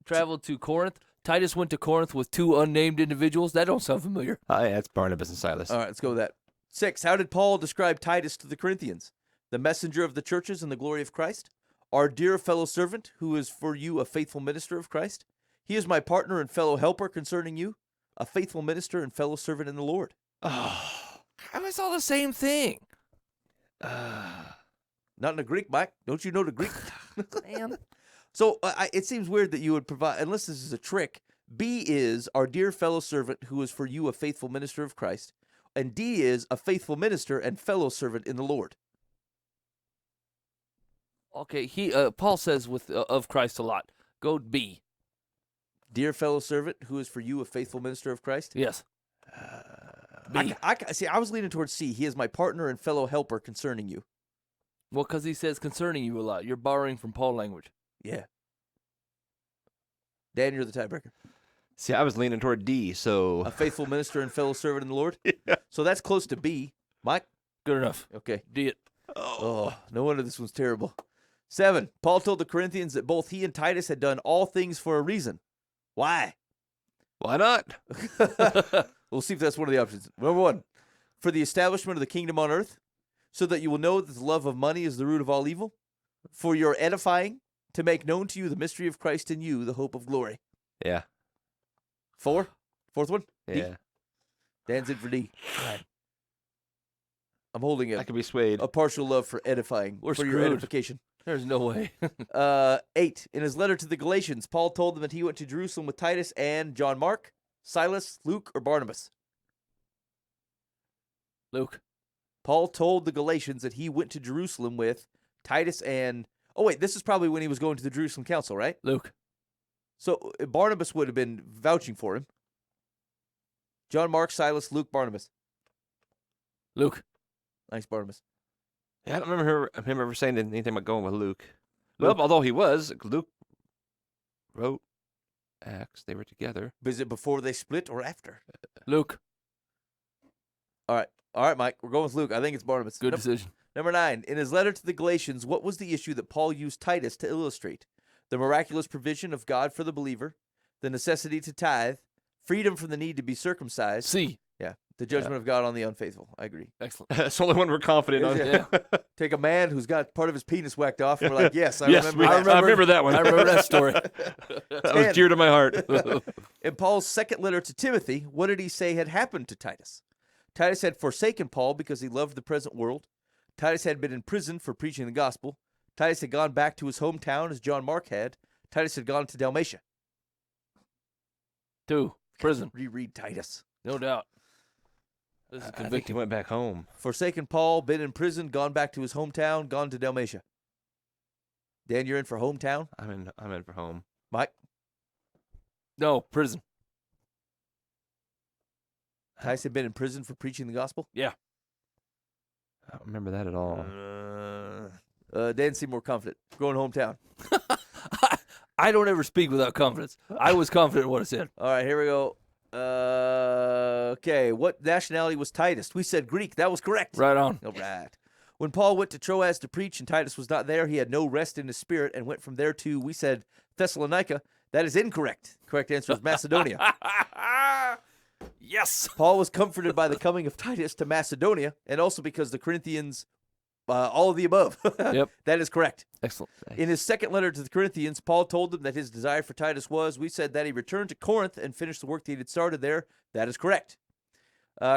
Traveled to Corinth. Titus went to Corinth with 2 unnamed individuals. That don't sound familiar. Oh, yeah, it's Barnabas and Silas. All right, let's go with that. 6. How did Paul describe Titus to the Corinthians? The messenger of the churches and the glory of Christ? Our dear fellow servant, who is for you a faithful minister of Christ? He is my partner and fellow helper concerning you, a faithful minister and fellow servant in the Lord. Oh, It's all the same thing. Not in the Greek, Mike. Don't you know the Greek? Man. So it seems weird that you would provide, unless this is a trick. B is our dear fellow servant who is for you a faithful minister of Christ. And D is a faithful minister and fellow servant in the Lord. Okay, Paul says of Christ a lot. Go B. Dear fellow servant who is for you a faithful minister of Christ? Yes. B. I was leaning towards C. He is my partner and fellow helper concerning you. Well, because he says concerning you a lot. You're borrowing from Paul language. Yeah. Dan, you're the tiebreaker. See, I was leaning toward D, so A faithful minister and fellow servant in the Lord? Yeah. So that's close to B. Mike? Good enough. Okay. D it. Oh, no wonder this one's terrible. 7. Paul told the Corinthians that both he and Titus had done all things for a reason. Why? why not? We'll see if that's one of the options. Number 1, for the establishment of the kingdom on earth, so that you will know that the love of money is the root of all evil, for your edifying, to make known to you the mystery of Christ in you, the hope of glory. Yeah, 4, fourth one? D. yeah. Dan's in for D. I'm holding I could be swayed. a partial love for edifying, We're for your screwed. edification. There's no way. 8. In his letter to the Galatians, Paul told them that he went to Jerusalem with Titus and John Mark, Silas, Luke, or Barnabas. Luke. Paul told the Galatians that he went to Jerusalem with Titus and... Oh, wait, this is probably when he was going to the Jerusalem Council, right? Luke. So Barnabas would have been vouching for him. John Mark, Silas, Luke, Barnabas. Luke. Nice, Barnabas. Yeah, I don't remember him ever saying anything about going with Luke. Luke. Well, although Luke wrote Acts. They were together. Is it before they split or after? Luke. All right, Mike. We're going with Luke. I think it's Barnabas. Good decision. Number 9. In his letter to the Galatians, what was the issue that Paul used Titus to illustrate? The miraculous provision of God for the believer, the necessity to tithe, freedom from the need to be circumcised. C. Yeah, the judgment of God on the unfaithful. I agree. Excellent. That's the only one we're confident on. Yeah. Take a man who's got part of his penis whacked off, and we're like, yes, I Yes, remember that. I remember that one. I remember that story. That was dear to my heart. In Paul's second letter to Timothy, what did he say had happened to Titus? Titus had forsaken Paul because he loved the present world. Titus had been in prison for preaching the gospel. Titus had gone back to his hometown as John Mark had. Titus had gone to Dalmatia. 2. Prison. Reread Titus. No doubt. This is I think he convicting. went back home. Forsaken Paul, been in prison, gone back to his hometown, gone to Dalmatia. Dan, you're in for hometown. I'm in for home. Mike, No, prison. Titus had been in prison for preaching the gospel. I don't remember that at all. Dan seemed more confident. Going hometown. I don't ever speak without confidence. I was confident in what I said. All right, here we go. Okay, what nationality was Titus? We said Greek. That was correct. Right on. All right. When Paul went to Troas to preach and Titus was not there, he had no rest in his spirit and went from there to, we said, Thessalonica. That is incorrect. Correct answer is Macedonia. Yes. Paul was comforted by the coming of Titus to Macedonia and also because the Corinthians, all of the above. Yep. That is correct. Excellent. In his second letter to the Corinthians, Paul told them that his desire for Titus was, we said, that he returned to Corinth and finished the work that he had started there. That is correct.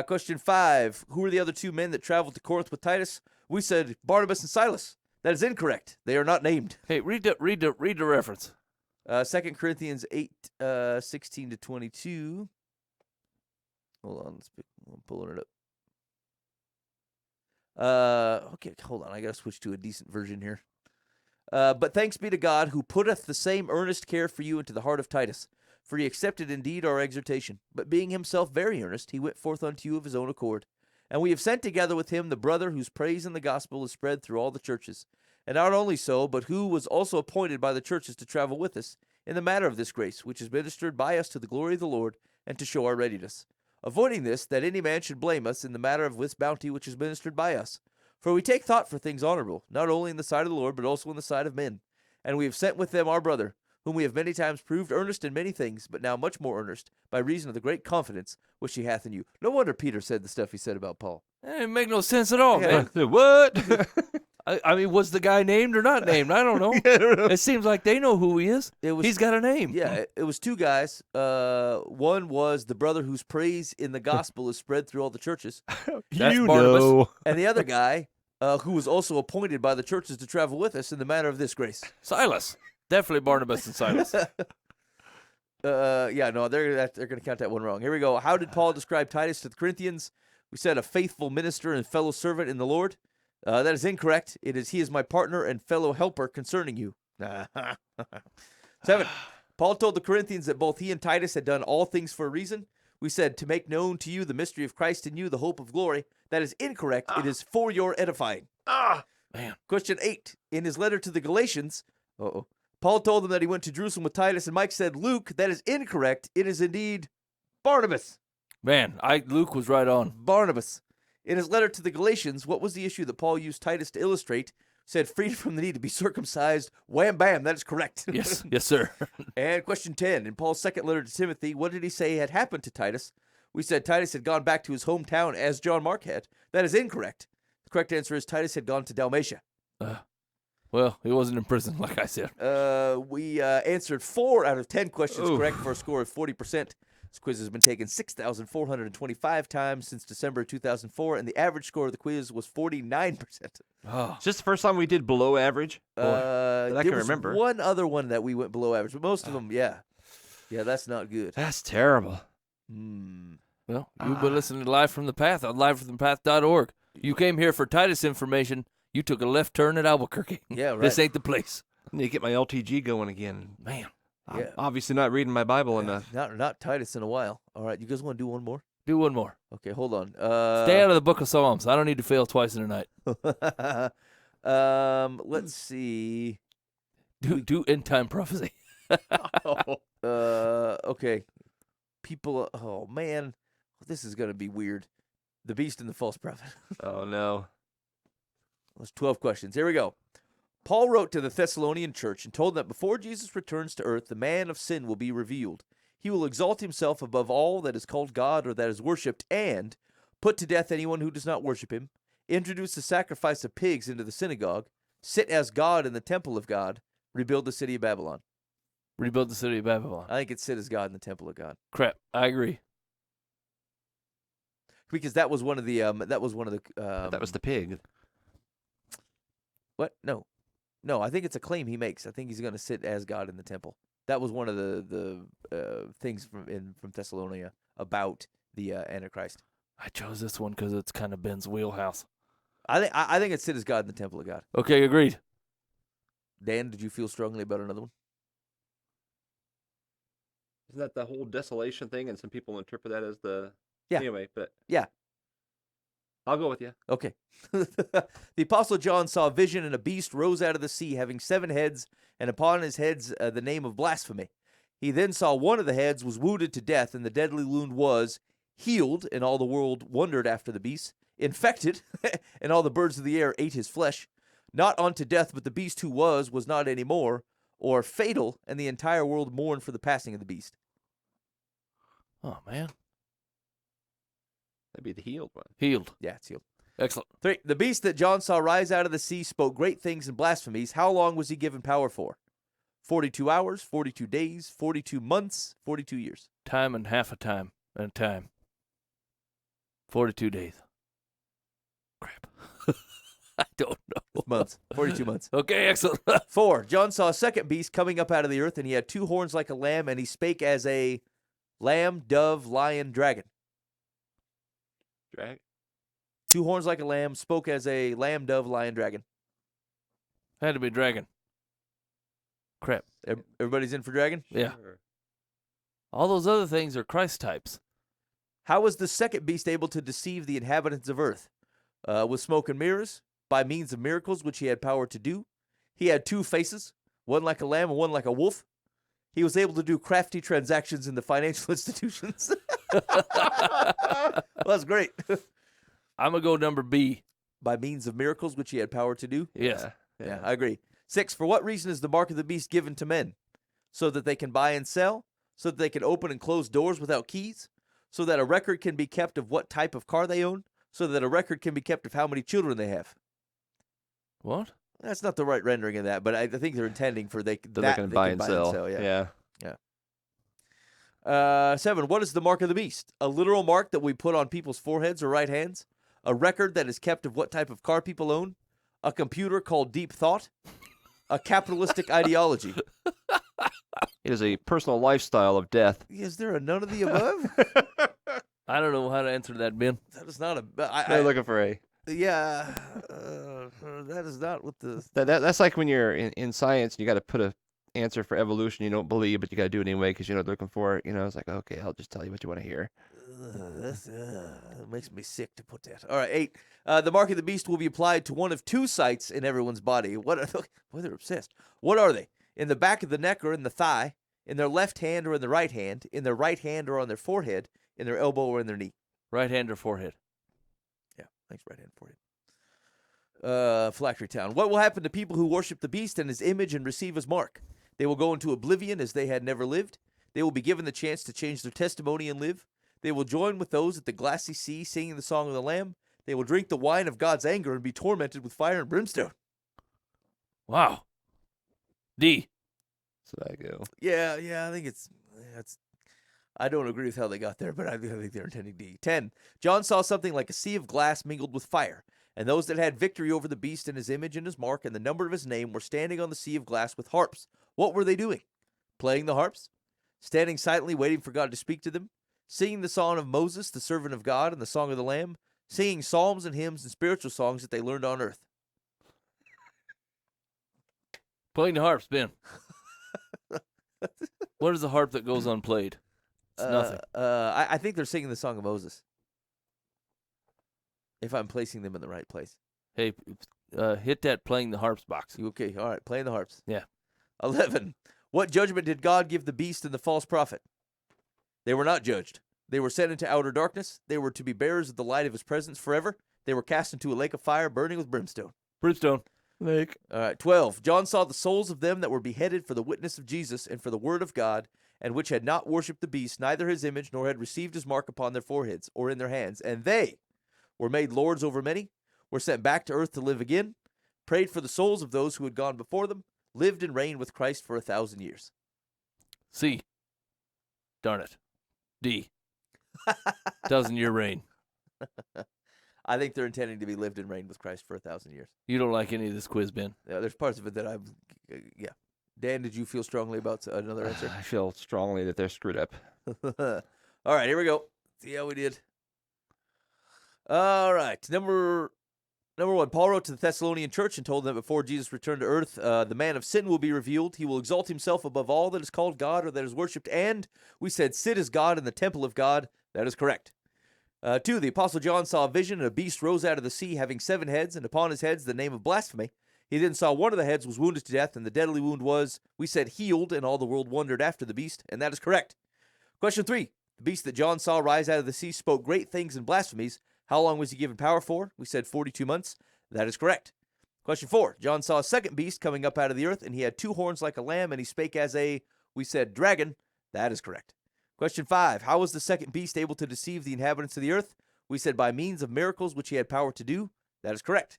Question 5. Who were the other 2 men that traveled to Corinth with Titus? We said Barnabas and Silas. That is incorrect. They are not named. Hey, read the reference. 2 Corinthians 8, 16 to 22. Hold on. I'm pulling it up. Okay, hold on. I got to switch to a decent version here. But thanks be to God who putteth the same earnest care for you into the heart of Titus. For he accepted indeed our exhortation. But being himself very earnest, he went forth unto you of his own accord. And we have sent together with him the brother whose praise in the gospel is spread through all the churches. And not only so, but who was also appointed by the churches to travel with us in the matter of this grace, which is ministered by us to the glory of the Lord, and to show our readiness. Avoiding this, that any man should blame us in the matter of this bounty which is ministered by us. For we take thought for things honorable, not only in the sight of the Lord, but also in the sight of men. And we have sent with them our brother, whom we have many times proved earnest in many things, but now much more earnest, by reason of the great confidence which he hath in you. No wonder Peter said the stuff he said about Paul. It didn't make no sense at all, Yeah. man. What? I mean, was the guy named or not named? I don't know. I don't know. It seems like they know who he is. He's got a name. Yeah, it was two guys. One was the brother whose praise in the gospel is spread through all the churches, That's You Barnabas. know. and the other guy, who was also appointed by the churches to travel with us in the matter of this grace. Silas. Definitely Barnabas and Silas. Yeah, no, they're going to count that one wrong. Here we go. How did Paul describe Titus to the Corinthians? We said a faithful minister and fellow servant in the Lord. That is incorrect. He is my partner and fellow helper concerning you. 7. Paul told the Corinthians that both he and Titus had done all things for a reason. We said to make known to you the mystery of Christ in you, the hope of glory. That is incorrect. It is for your edifying. Man. Question 8. In his letter to the Galatians, Paul told them that he went to Jerusalem with Titus, and Mike said, Luke, that is incorrect. It is indeed Barnabas. Man, Luke was right on. Barnabas. In his letter to the Galatians, what was the issue that Paul used Titus to illustrate? Said freedom from the need to be circumcised. Wham, bam, that is correct. Yes, yes, sir. And question 10. In Paul's second letter to Timothy, what did he say had happened to Titus? We said Titus had gone back to his hometown as John Mark had. That is incorrect. The correct answer is Titus had gone to Dalmatia. Well, he wasn't in prison, like I said. We answered 4 out of 10 questions Oof. correct for a score of 40%. This quiz has been taken 6,425 times since December 2004, and the average score of the quiz was 49%. Oh, Is this the first time we did below average? There I can was remember. one other one that we went below average, but most of them, yeah. Yeah, that's not good. That's terrible. well, you've been listening to Live from the Path on livefromthepath.org. You came here for Titus information. You took a left turn at Albuquerque. Yeah, right. This ain't the place. I need to get my LTG going again. Man, I'm Yeah. obviously not reading my Bible enough. Not Titus in a while. All right, you guys want to do one more? do one more. Okay, hold on. Stay out of the book of Psalms. I don't need to fail twice in a night. Let's see. Do end time prophecy. Okay. People. Oh man, this is gonna be weird. The beast and the false prophet. Oh, no. That's 12 questions. Here we go. Paul wrote to the Thessalonian church and told them that before Jesus returns to earth, the man of sin will be revealed. He will exalt himself above all that is called God or that is worshipped, and put to death anyone who does not worship him, introduce the sacrifice of pigs into the synagogue, sit as God in the temple of God, rebuild the city of Babylon. Rebuild the city of Babylon. I think it's sit as God in the temple of God. Crap. I agree. Because that was one of the that was the pig. What? No, I think it's a claim he makes. I think he's going to sit as God in the temple. That was one of the things from Thessalonica about the Antichrist. I chose this one because it's kind of Ben's wheelhouse. I think it's sit as God in the temple of God. Okay, agreed. Dan, did you feel strongly about another one? Isn't that the whole desolation thing? And some people interpret that as the... Yeah. Anyway, but... Yeah. I'll go with you. Okay. The Apostle John saw a vision, and a beast rose out of the sea, having 7 heads, and upon his heads the name of blasphemy. He then saw one of the heads was wounded to death, and the deadly wound was healed, and all the world wondered after the beast. Infected, and all the birds of the air ate his flesh. Not unto death, but the beast who was not any more, or fatal, and the entire world mourned for the passing of the beast. Oh, man. That'd be the healed one. Healed. Yeah, it's healed. Excellent. 3. The beast that John saw rise out of the sea spoke great things and blasphemies. How long was he given power for? 42 hours, 42 days, 42 months, 42 years. Time and half a time and time. 42 days. Crap. I don't know. Months. 42 months. Okay, excellent. 4. John saw a second beast coming up out of the earth, and he had 2 horns like a lamb, and he spake as a lamb, dove, lion, dragon. Drag. 2 horns like a lamb, spoke as a lamb, dove, lion, dragon. Had to be dragon. Crap. Everybody's in for dragon? Yeah. Sure. All those other things are Christ types. How was the second beast able to deceive the inhabitants of earth? With smoke and mirrors, by means of miracles which he had power to do. He had 2 faces, one like a lamb and one like a wolf. He was able to do crafty transactions in the financial institutions. Well, that's great. I'm going to go number B. By means of miracles which he had power to do. Yes. Yeah, I agree. 6, for what reason is the mark of the beast given to men? So that they can buy and sell? So that they can open and close doors without keys? So that a record can be kept of what type of car they own? So that a record can be kept of how many children they have? What? That's not the right rendering of that, but I think they're intending for That they can buy and sell. Yeah. 7. What is the mark of the beast? A literal mark that we put on people's foreheads or right hands? A record that is kept of what type of car people own? A computer called deep thought? A capitalistic ideology? It is a personal lifestyle of death. Is there a none of the above? I don't know how to answer that, Ben. That is not a. They're looking for a. Yeah, that is not what the. That's like when you're in science and you got to put a answer for evolution you don't believe, but you got to do it anyway because you know what they're looking for. You know, it's like, okay, I'll just tell you what you want to hear. That makes me sick to put that. All right, 8. The mark of the beast will be applied to one of two sites in everyone's body. What are boy, they're obsessed. What are they? In the back of the neck or in the thigh? In their left hand or in the right hand? In their right hand or on their forehead? In their elbow or in their knee? Right hand or forehead? Yeah, thanks, right hand, forehead. Phylactery Town. What will happen to people who worship the beast and his image and receive his mark? They will go into oblivion as they had never lived. They will be given the chance to change their testimony and live. They will join with those at the glassy sea singing the song of the Lamb. They will drink the wine of God's anger and be tormented with fire and brimstone. Wow. D. So I go. Yeah, I think it's I don't agree with how they got there, but I think they're intending D. 10. John saw something like a sea of glass mingled with fire, and those that had victory over the beast and his image and his mark and the number of his name were standing on the sea of glass with harps. What were they doing? Playing the harps? Standing silently waiting for God to speak to them? Singing the song of Moses, the servant of God, and the song of the Lamb? Singing psalms and hymns and spiritual songs that they learned on earth? Playing the harps, Ben. What is the harp that goes unplayed? It's nothing. I think they're singing the song of Moses. If I'm placing them in the right place. Hey, hit that playing the harps box. Okay, all right, playing the harps. Yeah. 11. What judgment did God give the beast and the false prophet? They were not judged. They were sent into outer darkness. They were to be bearers of the light of his presence forever. They were cast into a lake of fire burning with brimstone. Brimstone. Lake. All right, 12. John saw the souls of them that were beheaded for the witness of Jesus and for the word of God, and which had not worshipped the beast, neither his image, nor had received his mark upon their foreheads or in their hands. And they were made lords over many, were sent back to earth to live again, prayed for the souls of those who had gone before them, lived and reigned with Christ for 1,000 years. C. Darn it. D. 1,000-year reign. I think they're intending to be lived and reigned with Christ for 1,000 years. You don't like any of this quiz, Ben. Yeah, there's parts of it that yeah. Dan, did you feel strongly about another answer? I feel strongly that they're screwed up. All right, here we go. See how we did. All right, number 1. Paul wrote to the Thessalonian church and told them that before Jesus returned to earth, the man of sin will be revealed. He will exalt himself above all that is called God or that is worshipped. And we said, sit as God in the temple of God. That is correct. 2. The Apostle John saw a vision, and a beast rose out of the sea, having 7 heads, and upon his heads the name of blasphemy. He then saw one of the heads was wounded to death, and the deadly wound was, we said, healed, and all the world wondered after the beast, and that is correct. Question 3. The beast that John saw rise out of the sea spoke great things and blasphemies. How long was he given power for? We said 42 months. That is correct. Question 4. John saw a second beast coming up out of the earth, and he had 2 horns like a lamb, and he spake as a, we said, dragon. That is correct. Question 5. How was the second beast able to deceive the inhabitants of the earth? We said by means of miracles which he had power to do. That is correct.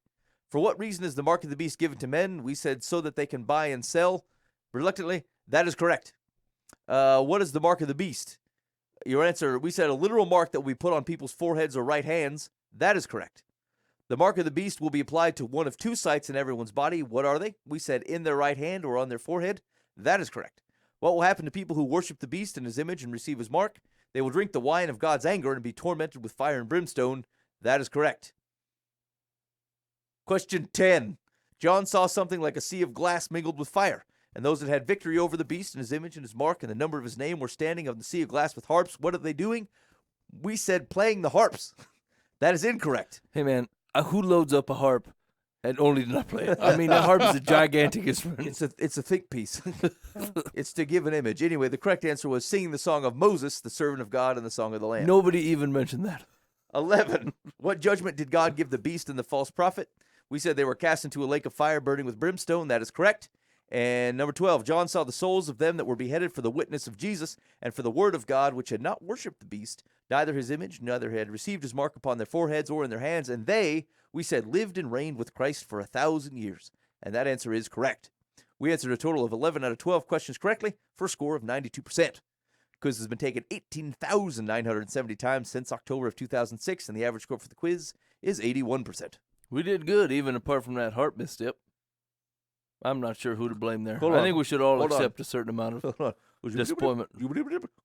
For what reason is the mark of the beast given to men? We said so that they can buy and sell reluctantly. That is correct. What is the mark of the beast? Your answer, we said a literal mark that will be put on people's foreheads or right hands. That is correct. The mark of the beast will be applied to one of 2 sites in everyone's body. What are they? We said in their right hand or on their forehead. That is correct. What will happen to people who worship the beast and his image and receive his mark? They will drink the wine of God's anger and be tormented with fire and brimstone. That is correct. Question 10. John saw something like a sea of glass mingled with fire, and those that had victory over the beast and his image and his mark and the number of his name were standing on the sea of glass with harps. What are they doing? We said playing the harps. That is incorrect. Hey, man, who loads up a harp and only to not play it? I mean, the harp is a gigantic instrument. It's a think piece. It's to give an image. Anyway, the correct answer was singing the song of Moses, the servant of God, and the song of the Lamb. Nobody even mentioned that. 11. What judgment did God give the beast and the false prophet? We said they were cast into a lake of fire burning with brimstone. That is correct. And number 12, John saw the souls of them that were beheaded for the witness of Jesus and for the word of God, which had not worshipped the beast, neither his image, neither had received his mark upon their foreheads or in their hands. And they, we said, lived and reigned with Christ for 1,000 years. And that answer is correct. We answered a total of 11 out of 12 questions correctly for a score of 92%. Quiz has been taken 18,970 times since October of 2006, and the average score for the quiz is 81%. We did good, even apart from that heart misstep. I'm not sure who to blame there. Hold I on. think we should all Hold on. accept a certain amount of Hold on. disappointment.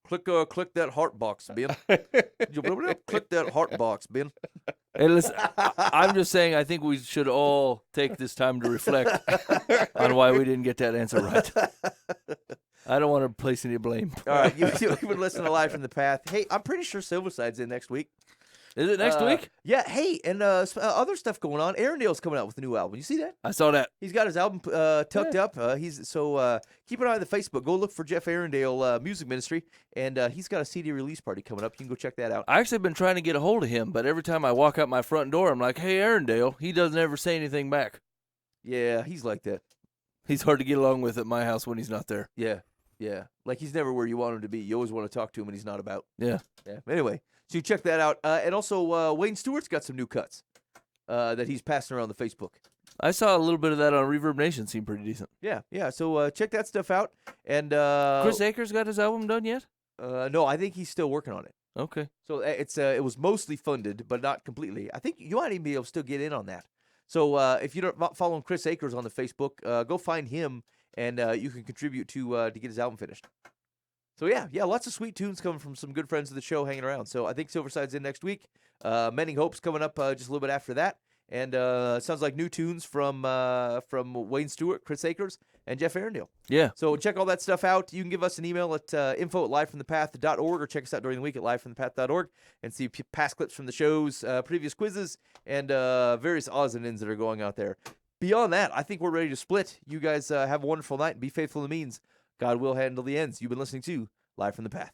Click that heart box, Ben. Click that heart box, Ben. Hey, listen, I'm just saying I think we should all take this time to reflect on why we didn't get that answer right. I don't want to place any blame. All right, you've been listening to Live from the Path. Hey, I'm pretty sure Silverside's in next week. Is it next week? Yeah, hey, and other stuff going on. Arendale's coming out with a new album. You see that? I saw that. He's got his album tucked up. Keep an eye on the Facebook. Go look for Jeff Arendale Music Ministry, and he's got a CD release party coming up. You can go check that out. I actually been trying to get a hold of him, but every time I walk out my front door, I'm like, hey, Arendale. He doesn't ever say anything back. Yeah, he's like that. He's hard to get along with at my house when he's not there. Yeah. Like he's never where you want him to be. You always want to talk to him, and he's not about. Yeah. Anyway, so you check that out. And also, Wayne Stewart's got some new cuts that he's passing around the Facebook. I saw a little bit of that on Reverb Nation. Seemed pretty decent. Yeah. So check that stuff out. And Chris Akers got his album done yet? no, I think he's still working on it. Okay. So it was mostly funded, but not completely. I think you might even be able to still get in on that. So if you're not following Chris Akers on the Facebook, go find him, and you can contribute to get his album finished. So yeah, lots of sweet tunes coming from some good friends of the show hanging around. So I think Silverside's in next week. Mending Hope's coming up just a little bit after that. And sounds like new tunes from Wayne Stewart, Chris Akers, and Jeff Arendale. Yeah. So check all that stuff out. You can give us an email at info@livefromthepath.org, or check us out during the week at livefromthepath.org and see past clips from the shows, previous quizzes, and various odds and ends that are going out there. Beyond that, I think we're ready to split. You guys have a wonderful night and be faithful to the means. God will handle the ends. You've been listening to Live from the Path.